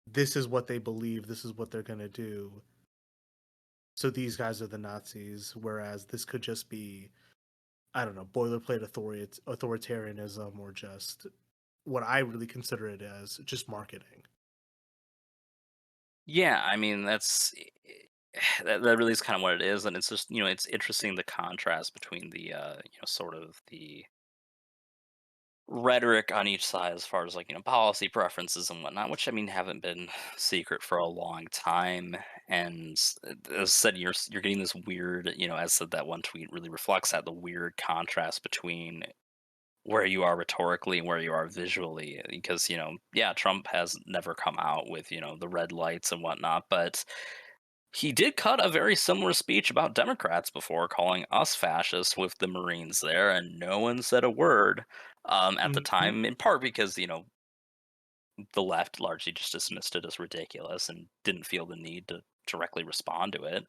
this is what they believe, this is what they're gonna do. So these guys are the Nazis, whereas this could just be, I don't know, boilerplate authoritarianism or just what I really consider it as just marketing. Yeah. I mean, that really is kind of what it is, and it's just it's interesting the contrast between the sort of the rhetoric on each side as far as like policy preferences and whatnot, which I mean haven't been secret for a long time. And as I said, you're getting this weird, as said that one tweet really reflects that the weird contrast between where you are rhetorically and where you are visually. Because yeah, Trump has never come out with the red lights and whatnot, but he did cut a very similar speech about Democrats before, calling us fascists with the Marines there, and no one said a word at the Mhm. time, in part because, the left largely just dismissed it as ridiculous and didn't feel the need to directly respond to it,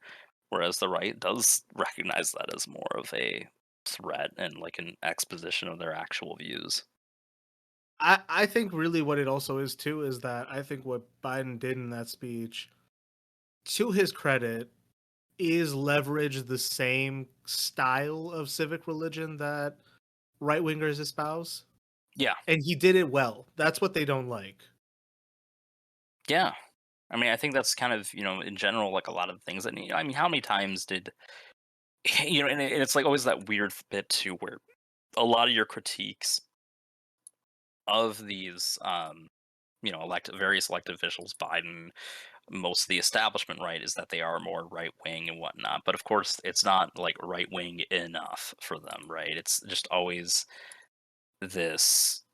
whereas the right does recognize that as more of a threat and like an exposition of their actual views. I think really what it also is too is that I think what Biden did in that speech, to his credit, is leverage the same style of civic religion that right wingers espouse, Yeah, and he did it well. That's what they don't like. yeah. I mean, I think that's kind of, in general, like a lot of things that, I mean, how many times did, and it's like always that weird bit too, where a lot of your critiques of these, various elected officials, Biden, most of the establishment, right, is that they are more right wing and whatnot. But of course, it's not like right wing enough for them, right? It's just always this,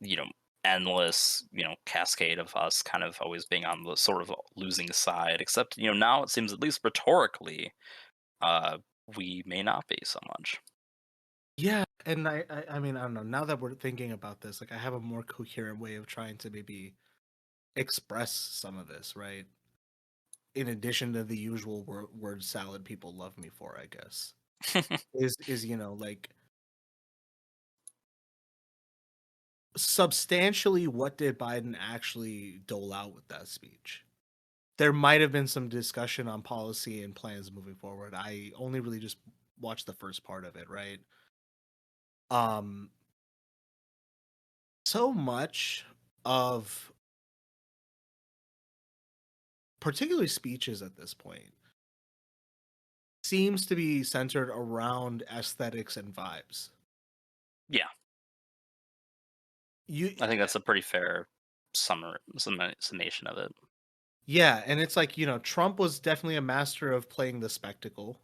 endless, cascade of us kind of always being on the sort of losing side. Except, now it seems at least rhetorically, uh, we may not be so much. Yeah, and I mean, I don't know. Now that we're thinking about this, like I have a more coherent way of trying to maybe express some of this, right? In addition to the usual word salad people love me for, I guess. Is like substantially what did Biden actually dole out with that speech? There might have been some discussion on policy and plans moving forward. I only really just watched the first part of it, right? Um so much of particularly speeches at this point seems to be centered around aesthetics and vibes. Yeah, You I think that's a pretty fair summation of it. Yeah, and it's like, Trump was definitely a master of playing the spectacle.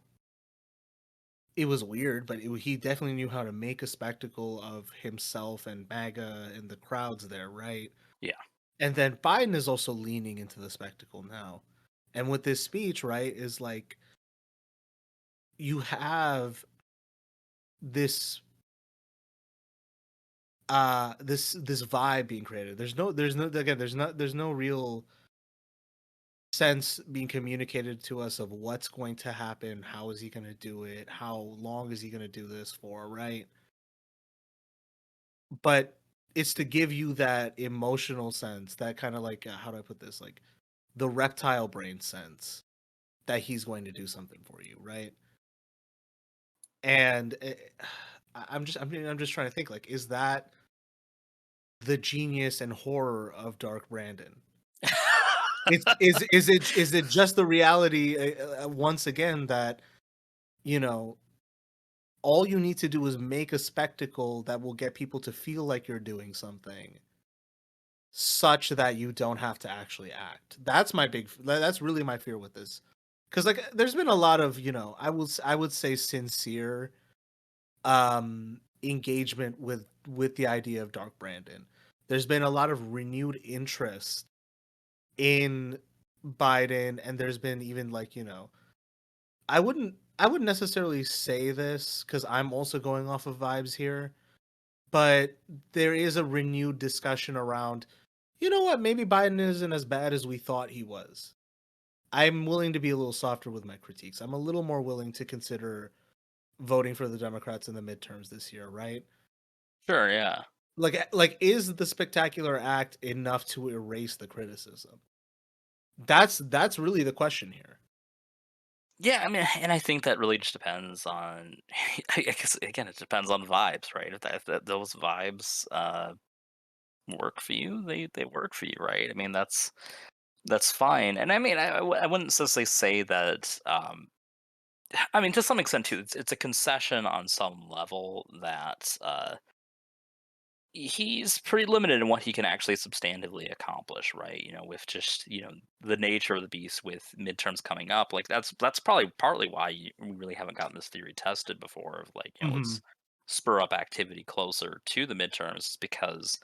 It was weird, but he definitely knew how to make a spectacle of himself and MAGA and the crowds there, right? Yeah. And then Biden is also leaning into the spectacle now. And with this speech, right, is like you have this this vibe being created. There's no real sense being communicated to us of what's going to happen, how is he going to do it, how long is he going to do this for, right? But it's to give you that emotional sense, that kind of like how do I put this, like the reptile brain sense that he's going to do something for you, right? And I'm just trying to think, like, is that the genius and horror of Dark Brandon? Is it just the reality once again that you know all you need to do is make a spectacle that will get people to feel like you're doing something such that you don't have to actually act. That's really my fear with this. Cuz like there's been a lot of, I would say sincere engagement with the idea of Dark Brandon. There's been a lot of renewed interest in Biden, and there's been even like, I wouldn't necessarily say this cuz I'm also going off of vibes here, but there is a renewed discussion around, you know what, maybe Biden isn't as bad as we thought he was. I'm willing to be a little softer with my critiques. I'm a little more willing to consider voting for the Democrats in the midterms this year, right? Sure, yeah. Like is the spectacular act enough to erase the criticism? That's really the question here. Yeah, I mean, and I think that really just depends on I guess, again, it depends on vibes, right? If those vibes, work for you, they work for you, right? I mean, that's fine, and I mean, I wouldn't necessarily say that, I mean, to some extent too, it's a concession on some level that, he's pretty limited in what he can actually substantively accomplish, right? With just the nature of the beast with midterms coming up, like that's probably partly why we really haven't gotten this theory tested before. Of like, Hmm. let's spur up activity closer to the midterms, is because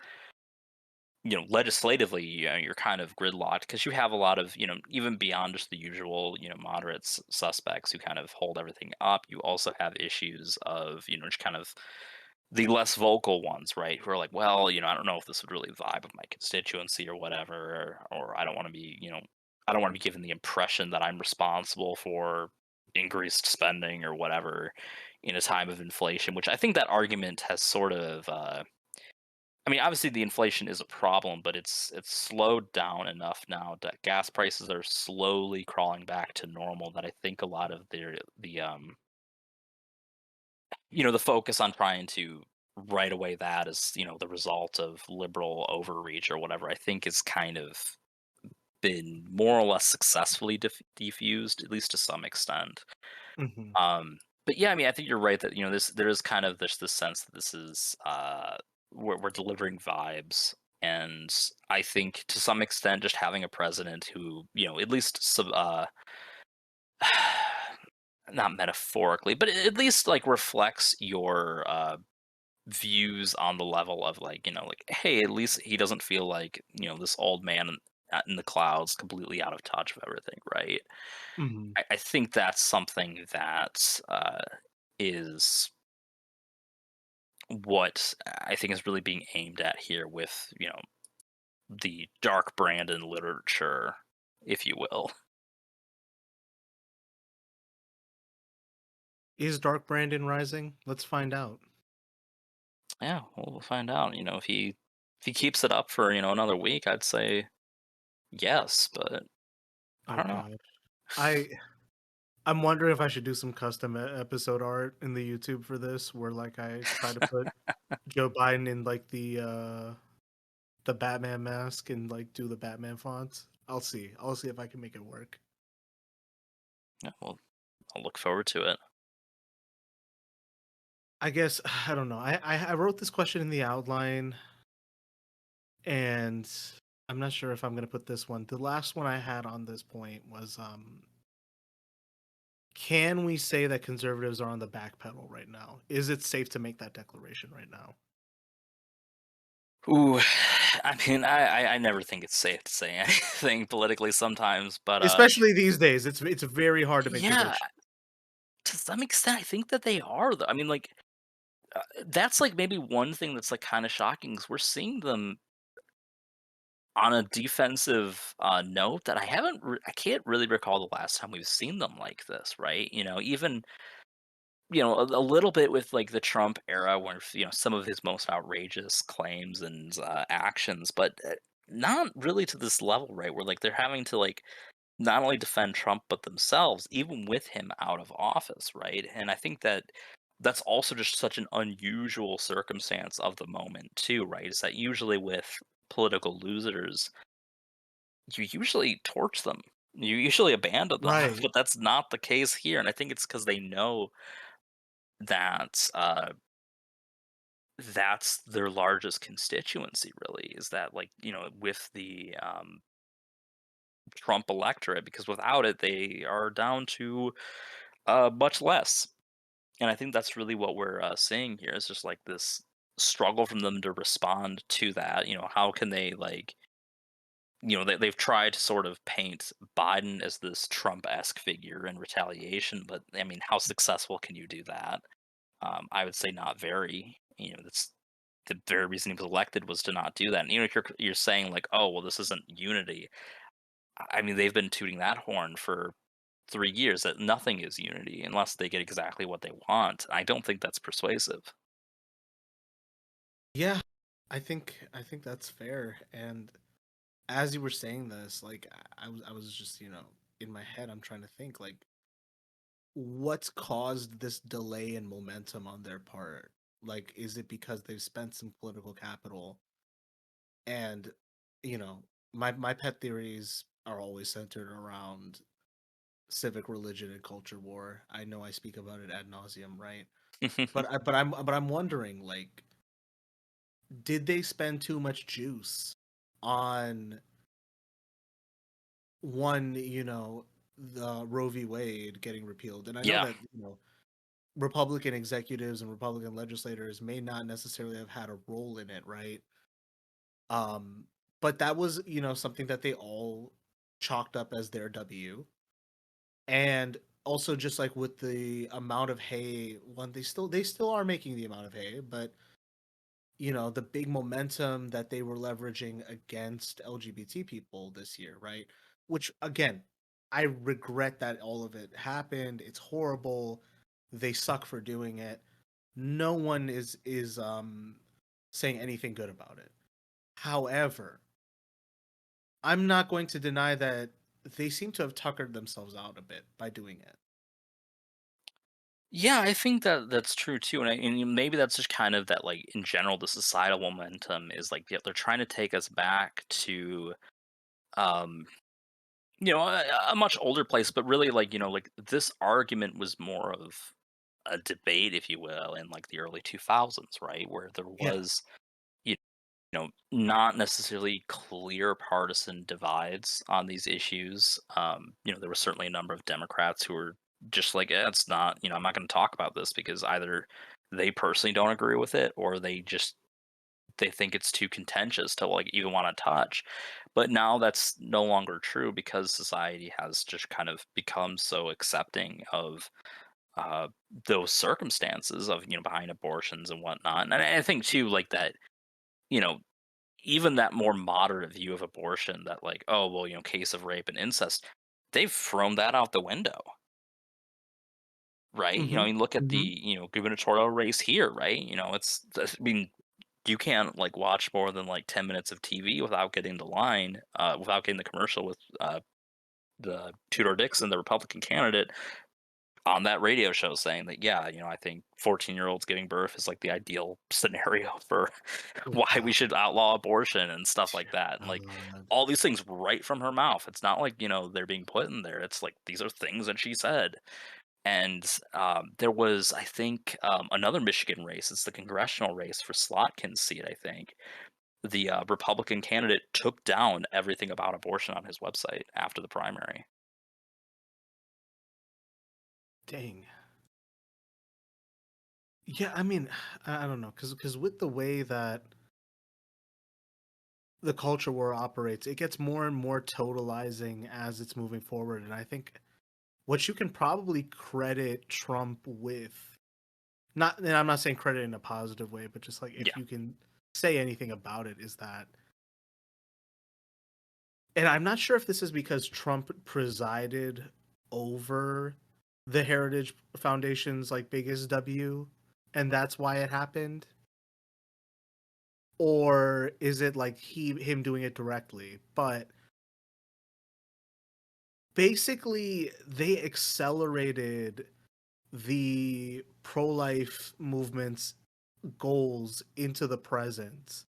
legislatively, you're kind of gridlocked because you have a lot of, even beyond just the usual, moderate suspects who kind of hold everything up. You also have issues of, just kind of the less vocal ones, right? Who are like, well, I don't know if this would really vibe with my constituency or whatever, or I don't want to be, I don't want to be given the impression that I'm responsible for increased spending or whatever in a time of inflation, which I think that argument has sort of, I mean, obviously the inflation is a problem, but it's slowed down enough now that gas prices are slowly crawling back to normal. That I think a lot of the focus on trying to right away that is the result of liberal overreach or whatever. I think is kind of been more or less successfully defused, at least to some extent. Hmm. Um, but yeah, I mean, I think you're right that there is kind of this sense that this is we're delivering vibes, and I think to some extent just having a president who at least not metaphorically, but at least like reflects your views on the level of like like, hey, at least he doesn't feel like this old man in the clouds completely out of touch with everything, right? Hmm. I think that's something that is what I think is really being aimed at here with, the dark brand in literature, if you will. Is Dark Brandon rising? Let's find out. Yeah, we'll find out. If he keeps it up for, another week, I'd say yes, but I Oh don't know. god. I I'm wondering if I should do some custom episode art in the YouTube for this, where like I try to put Joe Biden in like the Batman mask and like do the Batman fonts. I'll see. I'll see if I can make it work. Yeah, well, I'll look forward to it. I guess I don't know. I wrote this question in the outline, and I'm not sure if I'm gonna put this one. The last one I had on this point was can we say that conservatives are on the back pedal right now? Is it safe to make that declaration right now? Ooh, I mean, I never think it's safe to say anything politically sometimes, but Especially these days, it's very hard to make yeah, predictions. to some extent, I think that they are. Though. I mean, like that's like maybe one thing that's like kind of shocking is we're seeing them on a defensive note that I can't really recall the last time we've seen them like this, right? Even a little bit with like the Trump era, where some of his most outrageous claims and actions, but not really to this level, right? Where like they're having to like not only defend Trump but themselves, even with him out of office, right? And I think that that's also just such an unusual circumstance of the moment, too, right? Is that usually with political losers, you usually torch them, you usually abandon them, Right. but that's not the case here, and I think it's because they know that that's their largest constituency. Really, is that like with the Trump electorate, because without it, they are down to much less. And I think that's really what we're seeing here is just like this struggle from them to respond to that. How can they like, they've tried to sort of paint Biden as this Trump-esque figure in retaliation, but I mean, how successful can you do that? I would say not very. That's the very reason he was elected was to not do that. And if you're saying like, oh well, this isn't unity. I mean, they've been tooting that horn for 3 years that nothing is unity unless they get exactly what they want. I don't think that's persuasive. Yeah. I think that's fair. And as you were saying this, like I was just, in my head I'm trying to think like what's caused this delay in momentum on their part? Like is it because they've spent some political capital and you know, my pet theories are always centered around civic religion and culture war. I know I speak about it ad nauseum, right? But I'm wondering like did they spend too much juice on one, the Roe v. Wade getting repealed? And I know Yeah. that, Republican executives and Republican legislators may not necessarily have had a role in it, right? Um, but that was, something that they all chalked up as their W. And also just like with the amount of hay, one they still are making the amount of hay, but the big momentum that they were leveraging against LGBT people this year, right? Which again, I regret that all of it happened. It's horrible. They suck for doing it. No one is saying anything good about it. However, I'm not going to deny that they seem to have tuckered themselves out a bit by doing it. Yeah, I think that that's true too, and maybe that's just kind of that, like, in general, the societal momentum is like, yeah, they're trying to take us back to, um, a much older place, but really, like, like this argument was more of a debate, if you will, in like the early 2000s, right, where there Yeah. was, you not necessarily clear partisan divides on these issues. There was certainly a number of Democrats who were just like, it's not, I'm not going to talk about this because either they personally don't agree with it or they think it's too contentious to like even want to touch. But now that's no longer true because society has just kind of become so accepting of uh, those circumstances of behind abortions and whatnot. And I think too, like that, you know even that more moderate view of abortion that like, oh well, case of rape and incest, they've thrown that out the window, right? Mhm. You look at the Mhm. gubernatorial race here, right? I mean, you can't like watch more than like 10 minutes of TV without getting the line, without getting the commercial with the Tudor Dixon, the Republican candidate, on that radio show saying that, yeah, I think 14-year-olds giving birth is like the ideal scenario for Oh why we god. should outlaw abortion and stuff like that. And like God. all these things right from her mouth. It's not like, they're being put in there. It's like these are things that she said. And there was, I think, another Michigan race. It's the congressional race for Slotkin's seat, I think. The Republican candidate took down everything about abortion on his website after the primary. Dang. Yeah, I mean, I don't know, because with the way that the culture war operates, it gets more and more totalizing as it's moving forward. And I think what you can probably credit Trump with, not, and I'm not saying credit in a positive way, but just like Yeah. if you can say anything about it, is that, and I'm not sure if this is because Trump presided over the Heritage Foundation's like biggest W, and that's why it happened, or is it like him doing it directly? But basically, they accelerated the pro-life movement's goals into the present.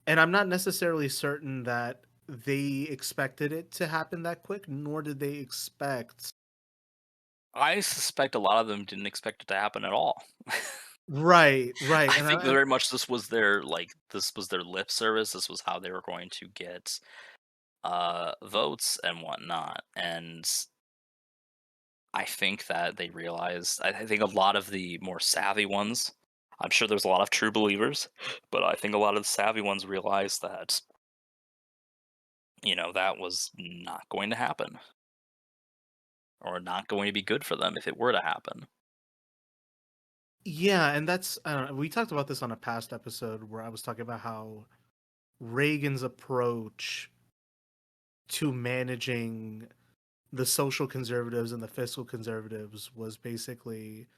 And I'm not necessarily certain that they expected it to happen that quick, nor did they expect. I suspect a lot of them didn't expect it to happen at all. Right, right. I And think I very much this was their lip service. This was how they were going to get votes and whatnot. And I think that they realized. I think a lot of the more savvy ones. I'm sure there's a lot of true believers, but I think a lot of the savvy ones realized that that was not going to happen, or not going to be good for them if it were to happen. yeah, and that's, I don't know, we talked about this on a past episode where I was talking about how Reagan's approach to managing the social conservatives and the fiscal conservatives was basically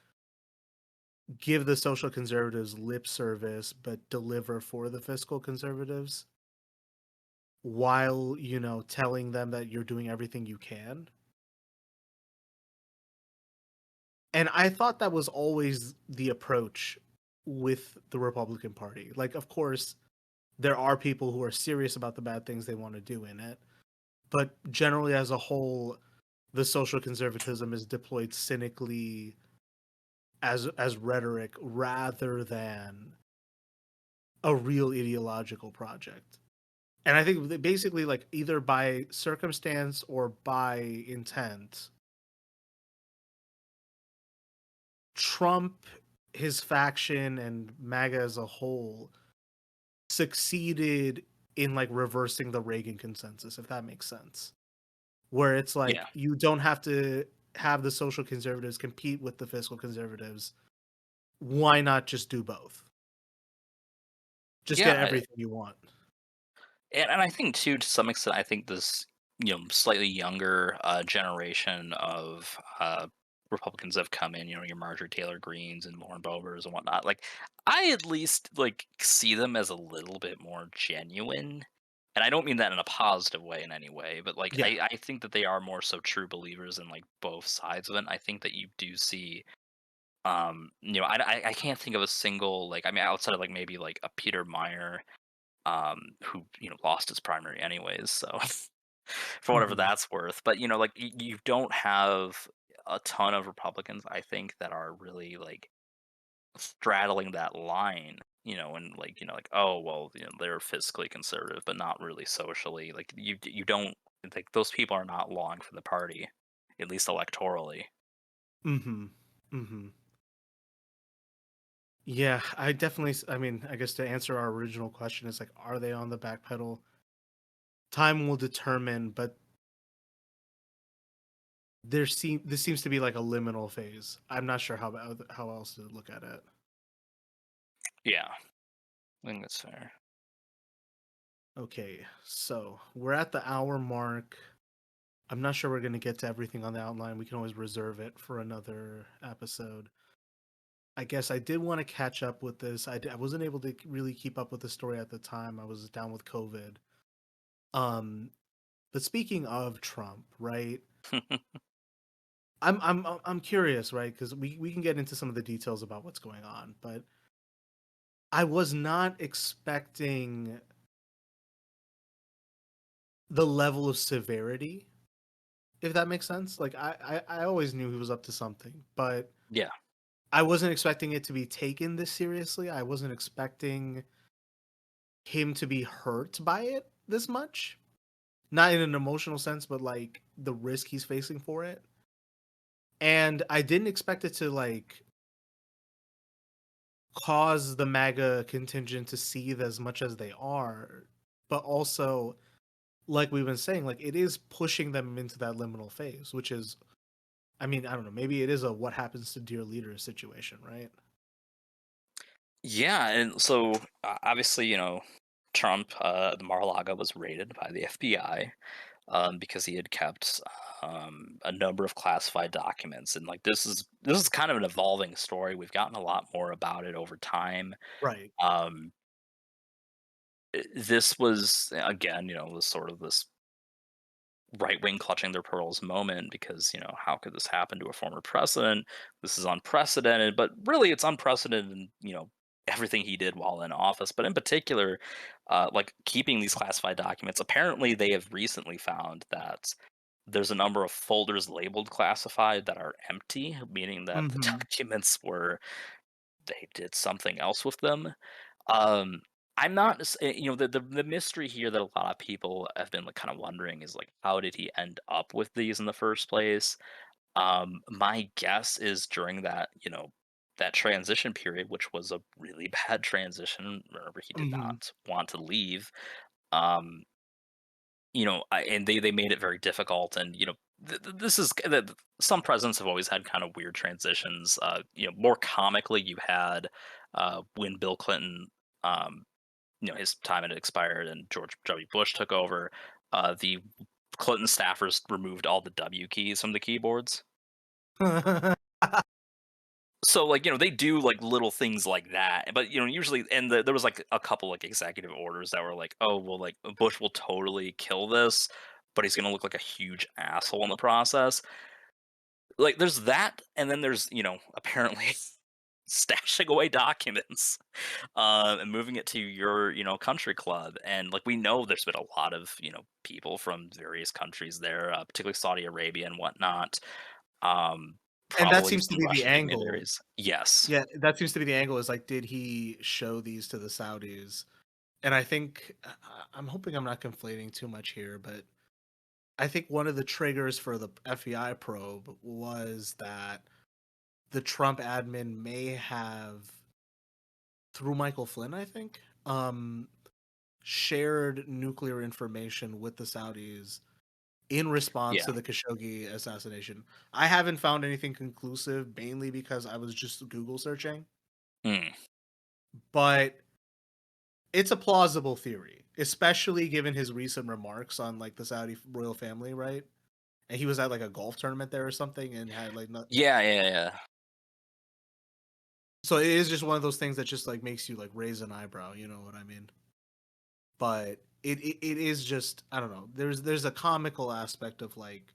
give the social conservatives lip service but deliver for the fiscal conservatives while, telling them that you're doing everything you can. And I thought that was always the approach with the Republican Party. Like, of course, there are people who are serious about the bad things they want to do in it, but generally as a whole, the social conservatism is deployed cynically as rhetoric rather than a real ideological project. And I think that basically, like, either by circumstance or by intent, Trump, his faction, and MAGA as a whole succeeded in like reversing the Reagan consensus, if that makes sense. Where it's Yeah. like you don't have to have the social conservatives compete with the fiscal conservatives. Why not just do both? Just Yeah, get everything you want. and I think too, to some extent, I think this slightly younger generation of Republicans have come in. Your Marjorie Taylor Greens and Lauren Boebers and whatnot. Like, I at least like see them as a little bit more genuine, and I don't mean that in a positive way in any way, but like Yeah. I think that they are more so true believers in like both sides of it. I think that you do see. I can't think of a single, like, I mean, outside of like maybe like a Peter Meyer, who lost his primary anyways, so for whatever Mhm. that's worth. But like you don't have a ton of Republicans, I think, that are really like straddling that line, and like like, oh well, they're fiscally conservative but not really socially. Like you don't, like, those people are not long for the party, at least electorally. Mhm. Mhm. Yeah, I definitely. I mean, I guess to answer our original question is like, are they on the back pedal? Time will determine, but this seems to be like a liminal phase. I'm not sure how else to look at it. Yeah, I think that's fair. Okay, so we're at the hour mark. I'm not sure we're going to get to everything on the outline. We can always reserve it for another episode. I guess I did want to catch up with this. I wasn't able to really keep up with the story at the time. I was down with COVID. Um, but speaking of Trump, right? I'm curious, right? Because we can get into some of the details about what's going on, but I was not expecting the level of severity, if that makes sense. Like I always knew he was up to something, but Yeah. I wasn't expecting it to be taken this seriously. I wasn't expecting him to be hurt by it this much. Not in an emotional sense, but like the risk he's facing for it. And I didn't expect it to like cause the MAGA contingent to seethe as much as they are, but also, like we've been saying, like it is pushing them into that liminal phase, which is, I mean, I don't know, maybe it is a what happens to dear leaders situation, right? Yeah, and so obviously, Trump, the Mar-a-Lago was raided by the FBI, because he had kept a number of classified documents, and like this is kind of an evolving story. We've gotten a lot more about it over time. Right. Um, this was again, was sort of this right wing clutching their pearls moment, because how could this happen to a former president? This is unprecedented, but really it's unprecedented in everything he did while in office, but in particular, like keeping these classified documents. Apparently they have recently found that there's a number of folders labeled classified that are empty, meaning that the Mm-hmm. documents were, they did something else with them. um, I'm not the mystery here that a lot of people have been, like, kinda wondering is, like, how did he end up with these in the first place? My guess is during that, that transition period, which was a really bad transition. Remember, he did Mm-hmm. not want to leave. Um, and they made it very difficult, and, this is some presidents have always had kind of weird transitions. More comically, you had, when Bill Clinton, um his time had expired and George W. Bush took over, the Clinton staffers removed all the W keys from the keyboards. So, like, they do like little things like that, but usually, and there was like a couple like executive orders that were like, oh well, like Bush will totally kill this, but he's gonna look like a huge asshole in the process. Like, there's that, and then there's apparently stashing away documents, and moving it to your country club. And like, we know there's been a lot of people from various countries there, particularly Saudi Arabia and whatnot, um And that probably seems to some be the Russian angle. dignitaries. Yes. Yeah, that seems to be the angle is like, did he show these to the Saudis? And I think I'm hoping I'm not conflating too much here, but I think one of the triggers for the FBI probe was that the Trump admin may have, through Michael Flynn, I think, shared nuclear information with the Saudis in response Yeah. to the Khashoggi assassination. I haven't found anything conclusive, mainly because I was just Google searching, Mm. but it's a plausible theory, especially given his recent remarks on like the Saudi royal family, right? And he was at like a golf tournament there or something and had like not. Yeah, yeah, yeah. So it is just one of those things that just like makes you like raise an eyebrow, you know what I mean? But it is just, I don't know. There's a comical aspect of like,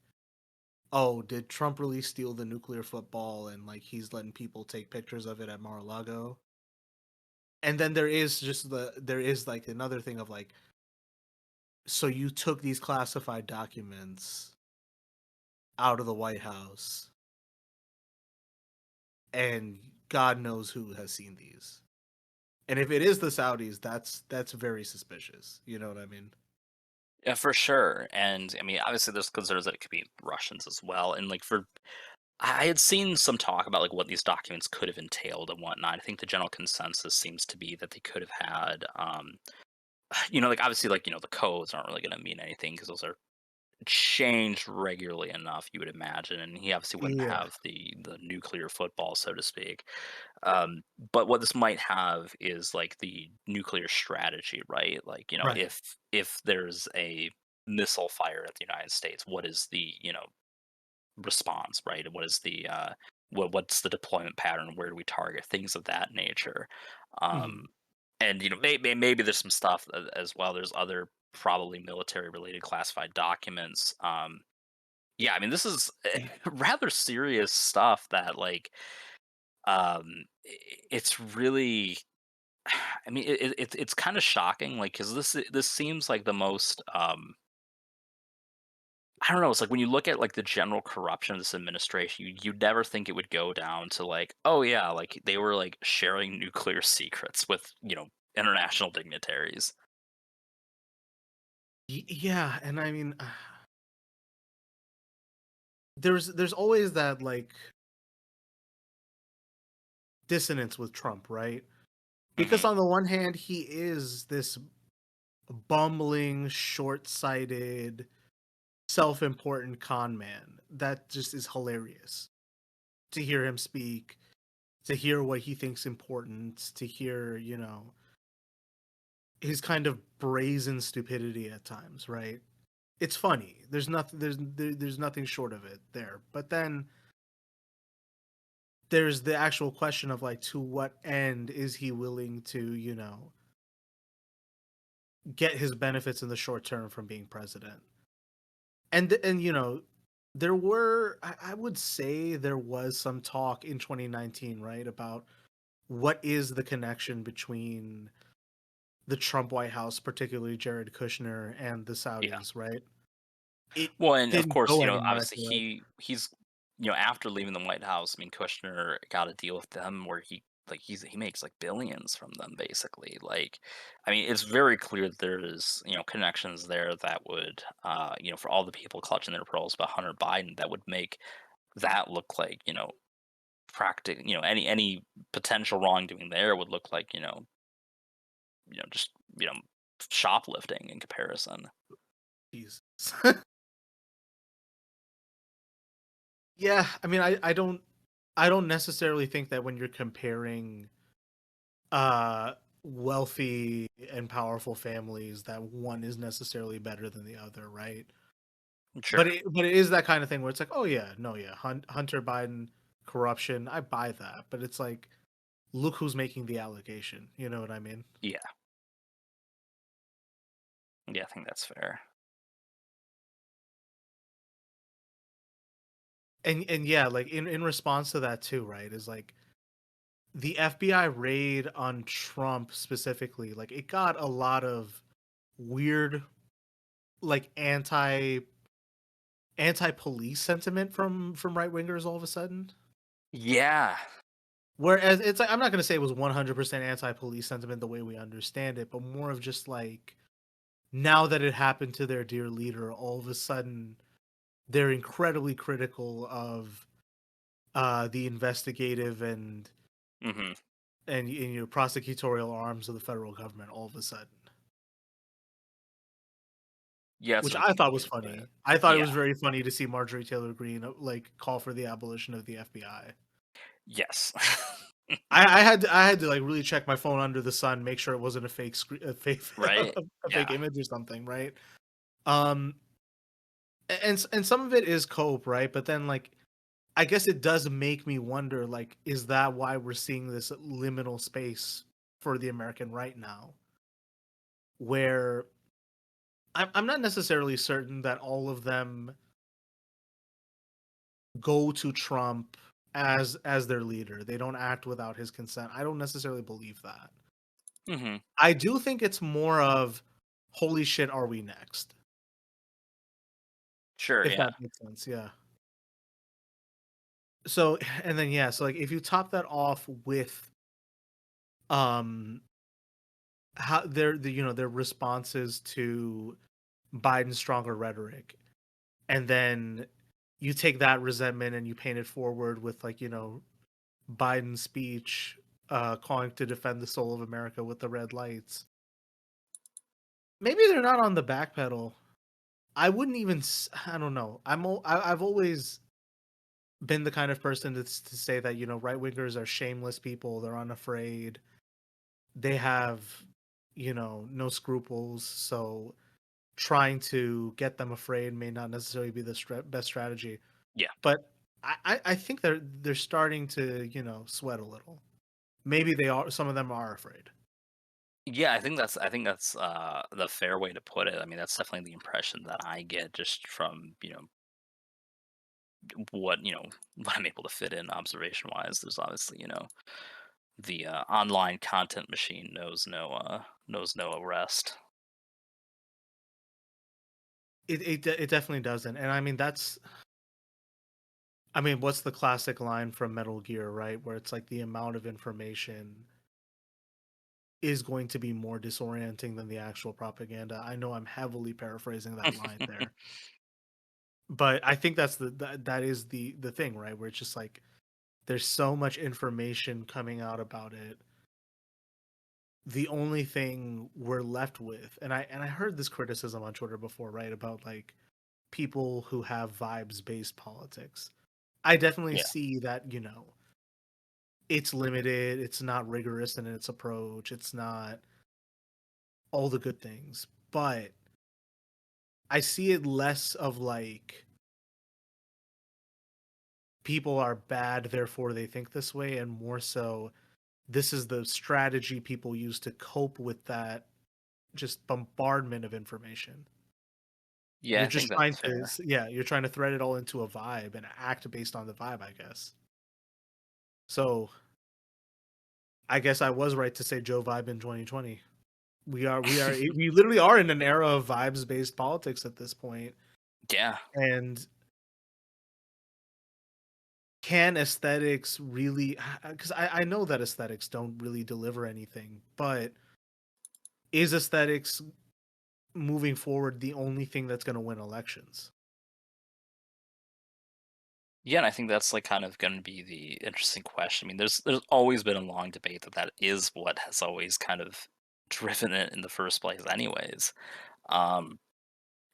oh, did Trump really steal the nuclear football and like he's letting people take pictures of it at Mar-a-Lago? And then there is like another thing of like, so you took these classified documents out of the White House and God knows who has seen these. And if it is the Saudis, that's very suspicious. You know what I mean? Yeah, for sure. And I mean, obviously, there's concerns that it could be Russians as well. And like for, I had seen some talk about like what these documents could have entailed and whatnot. I think the general consensus seems to be that they could have had, like obviously, like the codes aren't really going to mean anything because those are changed regularly enough, you would imagine. And he obviously wouldn't Yeah. have the nuclear football, so to speak. But what this might have is like the nuclear strategy, right? Like, Right. if there's a missile fire at the United States, what is the, response, right? And what is the what's the deployment pattern? Where do we target? Things of that nature. Hmm. Um, and maybe there's some stuff as well. There's other probably military related classified documents. Yeah, I mean this is rather serious stuff that like it's really I mean it's kind of shocking like cuz this seems like the most I don't know, it's like when you look at like the general corruption of this administration you'd never think it would go down to like oh yeah like they were like sharing nuclear secrets with international dignitaries. Yeah, and I mean, there's always that like dissonance with Trump, right? Because Hmm. on the one hand, he is this bumbling, short-sighted, self-important con man that just is hilarious to hear him speak, to hear what he thinks important, to hear, his kind of brazen stupidity at times, right? It's funny. There's nothing short of it there. But then there's the actual question of like to what end is he willing to, get his benefits in the short term from being president? And there were I would say there was some talk in 2019, right, about what is the connection between the Trump White House, particularly Jared Kushner, and the Yeah. Saudis, right? It Well, and of didn't course, go anywhere, I obviously feel like. he's after leaving the White House, I mean, Kushner got a deal with them where he makes like billions from them basically. Like, I mean, it's very clear that there is connections there that would for all the people clutching their pearls about Hunter Biden that would make that look like practic any potential wrongdoing there would look like just shoplifting in comparison. Jesus. Yeah, I mean, I don't necessarily think that when you're comparing uh wealthy and powerful families that one is necessarily better than the other, right? Sure. But it is that kind of thing where it's like, oh yeah, no, yeah, Hunter Biden corruption, I buy that, but it's like, look who's making the allegation. You know what I mean? Yeah. Yeah, I think that's fair. And yeah, like in response to that too, right? Is like the FBI raid on Trump specifically, like it got a lot of weird like anti police sentiment from right wingers all of a sudden. Yeah. Whereas it's like I'm not going to say it was 100% anti-police sentiment the way we understand it, but more of just like now that it happened to their dear leader, all of a sudden they're incredibly critical of the investigative Hmm. and prosecutorial arms of the federal government all of a sudden, Yeah, that's which what I'm I thinking thought was is that. funny. I thought it Yeah. was very funny to see Marjorie Taylor Greene like call for the abolition of the FBI. Yes. I had to like really check my phone under the sun, make sure it wasn't a fake a fake Right. a fake Yeah. image or something, right? Um, and some of it is cope, right? But then like I guess it does make me wonder, like, is that why we're seeing this liminal space for the American right now, where I'm not necessarily certain that all of them go to Trump as their leader. They don't act without his consent. I don't necessarily believe that. Hmm. I do think it's more of, holy shit, are we next? Sure. If Yeah. that makes sense, yeah. So and then yeah, so like if you top that off with um how their responses to Biden's stronger rhetoric, and then you take that resentment and you paint it forward with like Biden's speech calling to defend the soul of America with the red lights. Maybe they're not on the back pedal. I wouldn't even I don't know. I've always been the kind of person to say that right wingers are shameless people. They're unafraid. They have no scruples. So trying to get them afraid may not necessarily be the best strategy. Yeah. But I think they're starting to sweat a little. Maybe they are. Some of them are afraid. Yeah, I think that's the fair way to put it. I mean, that's definitely the impression that I get just from, what I'm able to fit in observation wise. There's obviously, the online content machine knows no rest. It definitely doesn't. And I mean what's the classic line from Metal Gear, right? Where it's like the amount of information is going to be more disorienting than the actual propaganda. I know I'm heavily paraphrasing that line there, but I think that is the thing, right? Where it's just like there's so much information coming out about it. The only thing we're left with, and I heard this criticism on Twitter before, right? About like people who have vibes based politics. I definitely Yeah. see that, it's limited, it's not rigorous in its approach, it's not all the good things, but I see it less of like people are bad, therefore they think this way, and more so this is the strategy people use to cope with that just bombardment of information. Yeah, You're I think just trying that's to, fair. yeah, you're trying to thread it all into a vibe and act based on the vibe, I guess. So I guess I was right to say Joe Vibe in 2020. We literally are in an era of vibes based politics at this point. Yeah. And can aesthetics really, because I know that aesthetics don't really deliver anything, but is aesthetics moving forward the only thing that's going to win elections? Yeah, and I think that's like kind of going to be the interesting question. I mean, there's always been a long debate that is what has always kind of driven it in the first place, anyways. Um,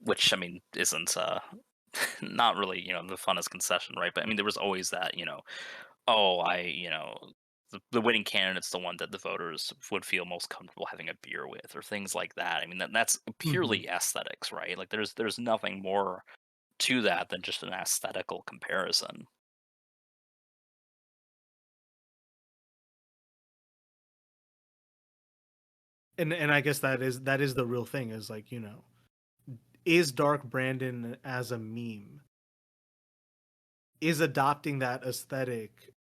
which I mean isn't not really the funnest concession, right? But I mean, there was always that oh, the winning candidate's the one that the voters would feel most comfortable having a beer with, or things like that. I mean, that's Mhm. purely aesthetics, right? Like there's nothing more to that than just an aesthetical comparison. And I guess that is the real thing, is like, is Dark Brandon as a meme, is adopting that aesthetic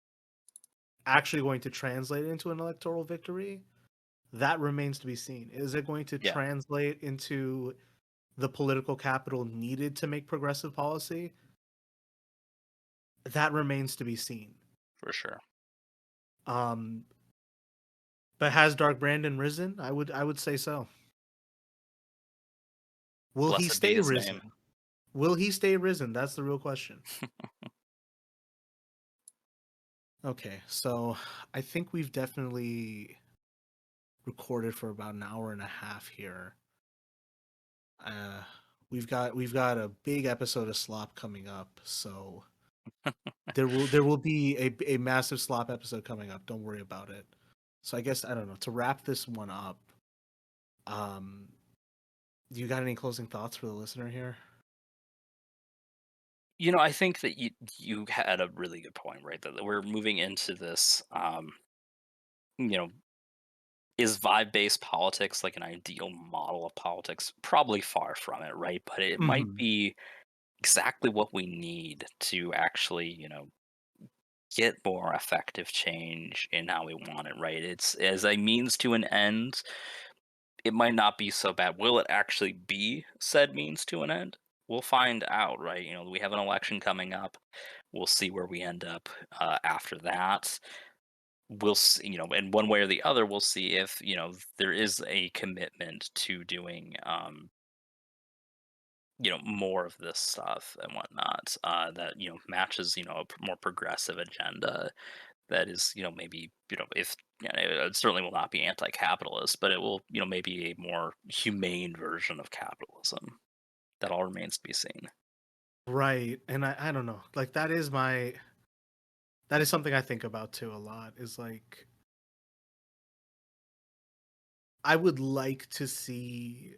actually going to translate into an electoral victory? That remains to be seen. Is it going to Yeah, translate into the political capital needed to make progressive policy? That remains to be seen. for sure. Um, but has Dark Brandon risen? I would say so. Will he Blessed be stay his name. risen? Will he stay risen? That's the real question. Okay, so I think we've definitely recorded for about an hour and a half here. Uh, we've got a big episode of Slop coming up, so there will be a massive Slop episode coming up. Don't worry about it. So I guess I don't know, to wrap this one up. Um, do you got any closing thoughts for the listener here? I think that you had a really good point, right? That we're moving into this. You know, is vibe-based politics like an ideal model of politics? Probably far from it, right? But it might Hmm. be exactly what we need to actually, get more effective change in how we want it, right? It's as a means to an end. It might not be so bad. Will it actually be said means to an end? We'll find out, right? We have an election coming up. We'll see where we end up after that. We'll see, in one way or the other, we'll see if there is a commitment to doing more of this stuff and whatnot that matches a more progressive agenda that is maybe if it certainly will not be anti-capitalist, but it will maybe a more humane version of capitalism. That all remains to be seen. Right, and I don't know, like that is something I think about too a lot. Is like I would like to see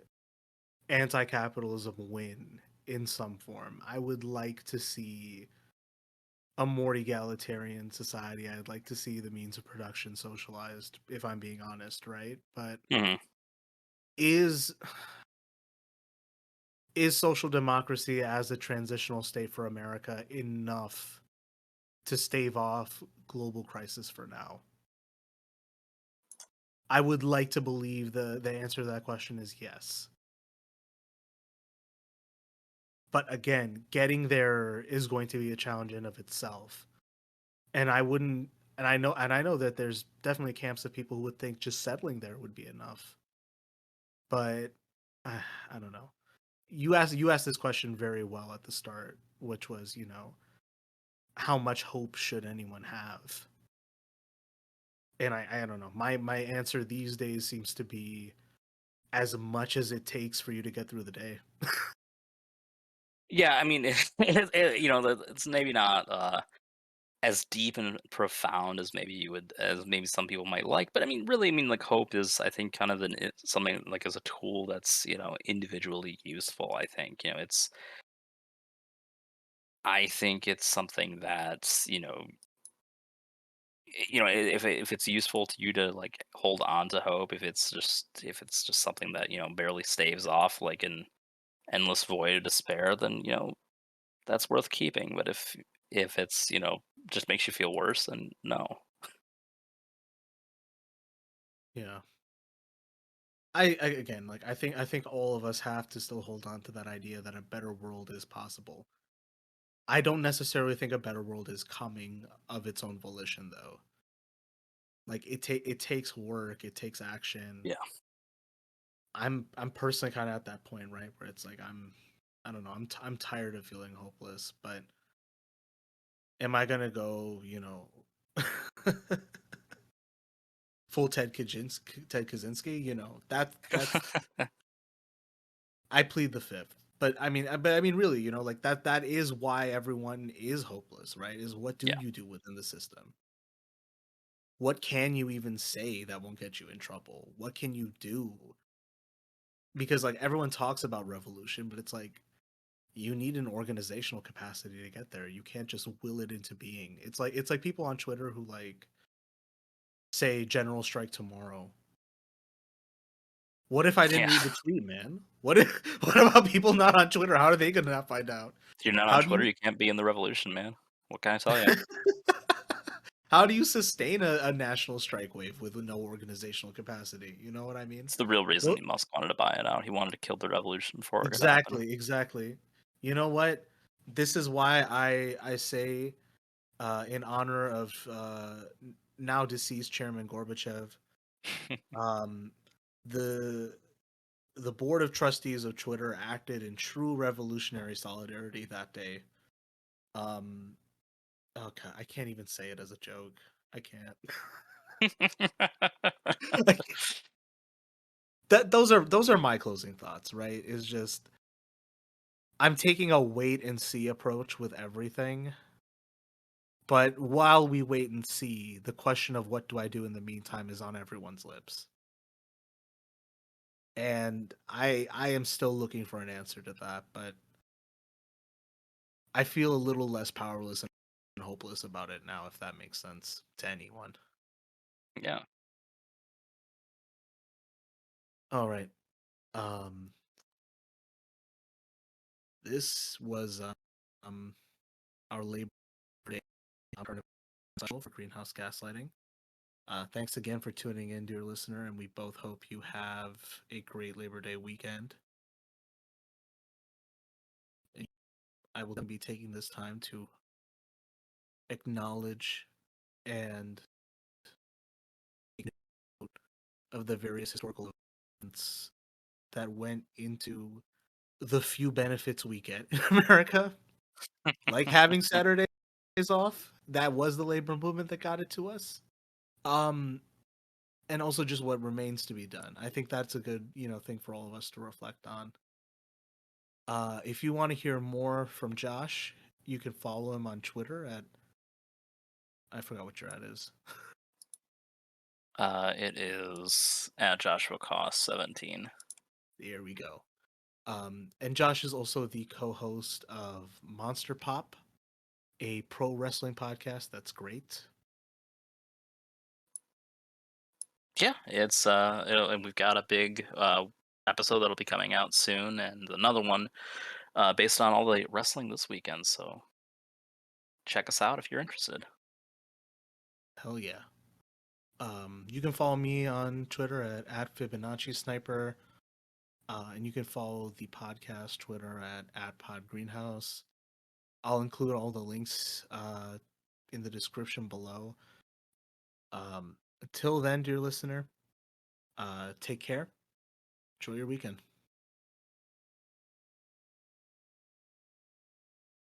anti-capitalism win in some form. I would like to see a more egalitarian society. I'd like to see the means of production socialized, if I'm being honest, right? But Hmm. is is social democracy as a transitional state for America enough to stave off global crisis for now? I would like to believe the answer to that question is yes. But again, getting there is going to be a challenge in of itself. And I wouldn't and I know that there's definitely camps of people who would think just settling there would be enough. But I don't know. You asked this question very well at the start, which was, how much hope should anyone have? And I don't know. My answer these days seems to be as much as it takes for you to get through the day. Yeah, I mean, it's maybe not as deep and profound as as maybe some people might like, but I mean, really, I mean, like hope is, I think, kind of something like as a tool that's individually useful. I think it's something that's if it's useful to you to like hold on to hope, if it's just something that barely staves off like an endless void of despair, then that's worth keeping. But if it's just makes you feel worse, then no. Yeah. I again, like I think all of us have to still hold on to that idea that a better world is possible. I don't necessarily think a better world is coming of its own volition though. Like it takes work, it takes action. Yeah. I'm personally kind of at that point, right, where it's like I don't know, I'm tired of feeling hopeless, but am I going to go, full Ted Kaczynski, that's I plead the fifth. But I mean really, like that is why everyone is hopeless, right? Is what do Yeah. you do within the system? What can you even say that won't get you in trouble? What can you do? Because like everyone talks about revolution, but it's like you need an organizational capacity to get there. You can't just will it into being. It's like people on Twitter who like say general strike tomorrow. What if I didn't Yeah. read the tweet, man? What if what about people not on Twitter? How are they gonna not find out? If you're not on How do Twitter, you you can't be in the revolution, man. What can I tell you? how do you sustain a national strike wave with no organizational capacity? You know what I mean? It's the real reason Well, Musk wanted to buy it out. He wanted to kill the revolution before it could happen. exactly. You know what? This is why I say in honor of now deceased Chairman Gorbachev. Um, the the board of trustees of Twitter acted in true revolutionary solidarity that day. Um, okay, I can't even say it as a joke. I can't. Those are my closing thoughts, right? Is just I'm taking a wait and see approach with everything. But while we wait and see, the question of what do I do in the meantime is on everyone's lips. And I am still looking for an answer to that, but I feel a little less powerless and hopeless about it now, if that makes sense to anyone. Yeah. All right. Um, this was our Labor Day special for greenhouse gaslighting. Thanks again for tuning in, dear listener, and we both hope you have a great Labor Day weekend. I will be taking this time to acknowledge and take note of the various historical events that went into the few benefits we get in America, like having Saturdays off. That was the labor movement that got it to us. Um, and also just what remains to be done. I think that's a good, thing for all of us to reflect on. If you want to hear more from Josh, you can follow him on Twitter at I forgot what your ad is. It is at Joshua Cost 17. There we go. And Josh is also the co-host of MonsterPop, a pro wrestling podcast that's great. Yeah, it's and we've got a big episode that'll be coming out soon, and another one based on all the wrestling this weekend. So check us out if you're interested. Hell yeah. You can follow me on Twitter at Fibonacci Sniper. And you can follow the podcast Twitter at PodGreenhouse. I'll include all the links in the description below. Until then, dear listener, take care. Enjoy your weekend.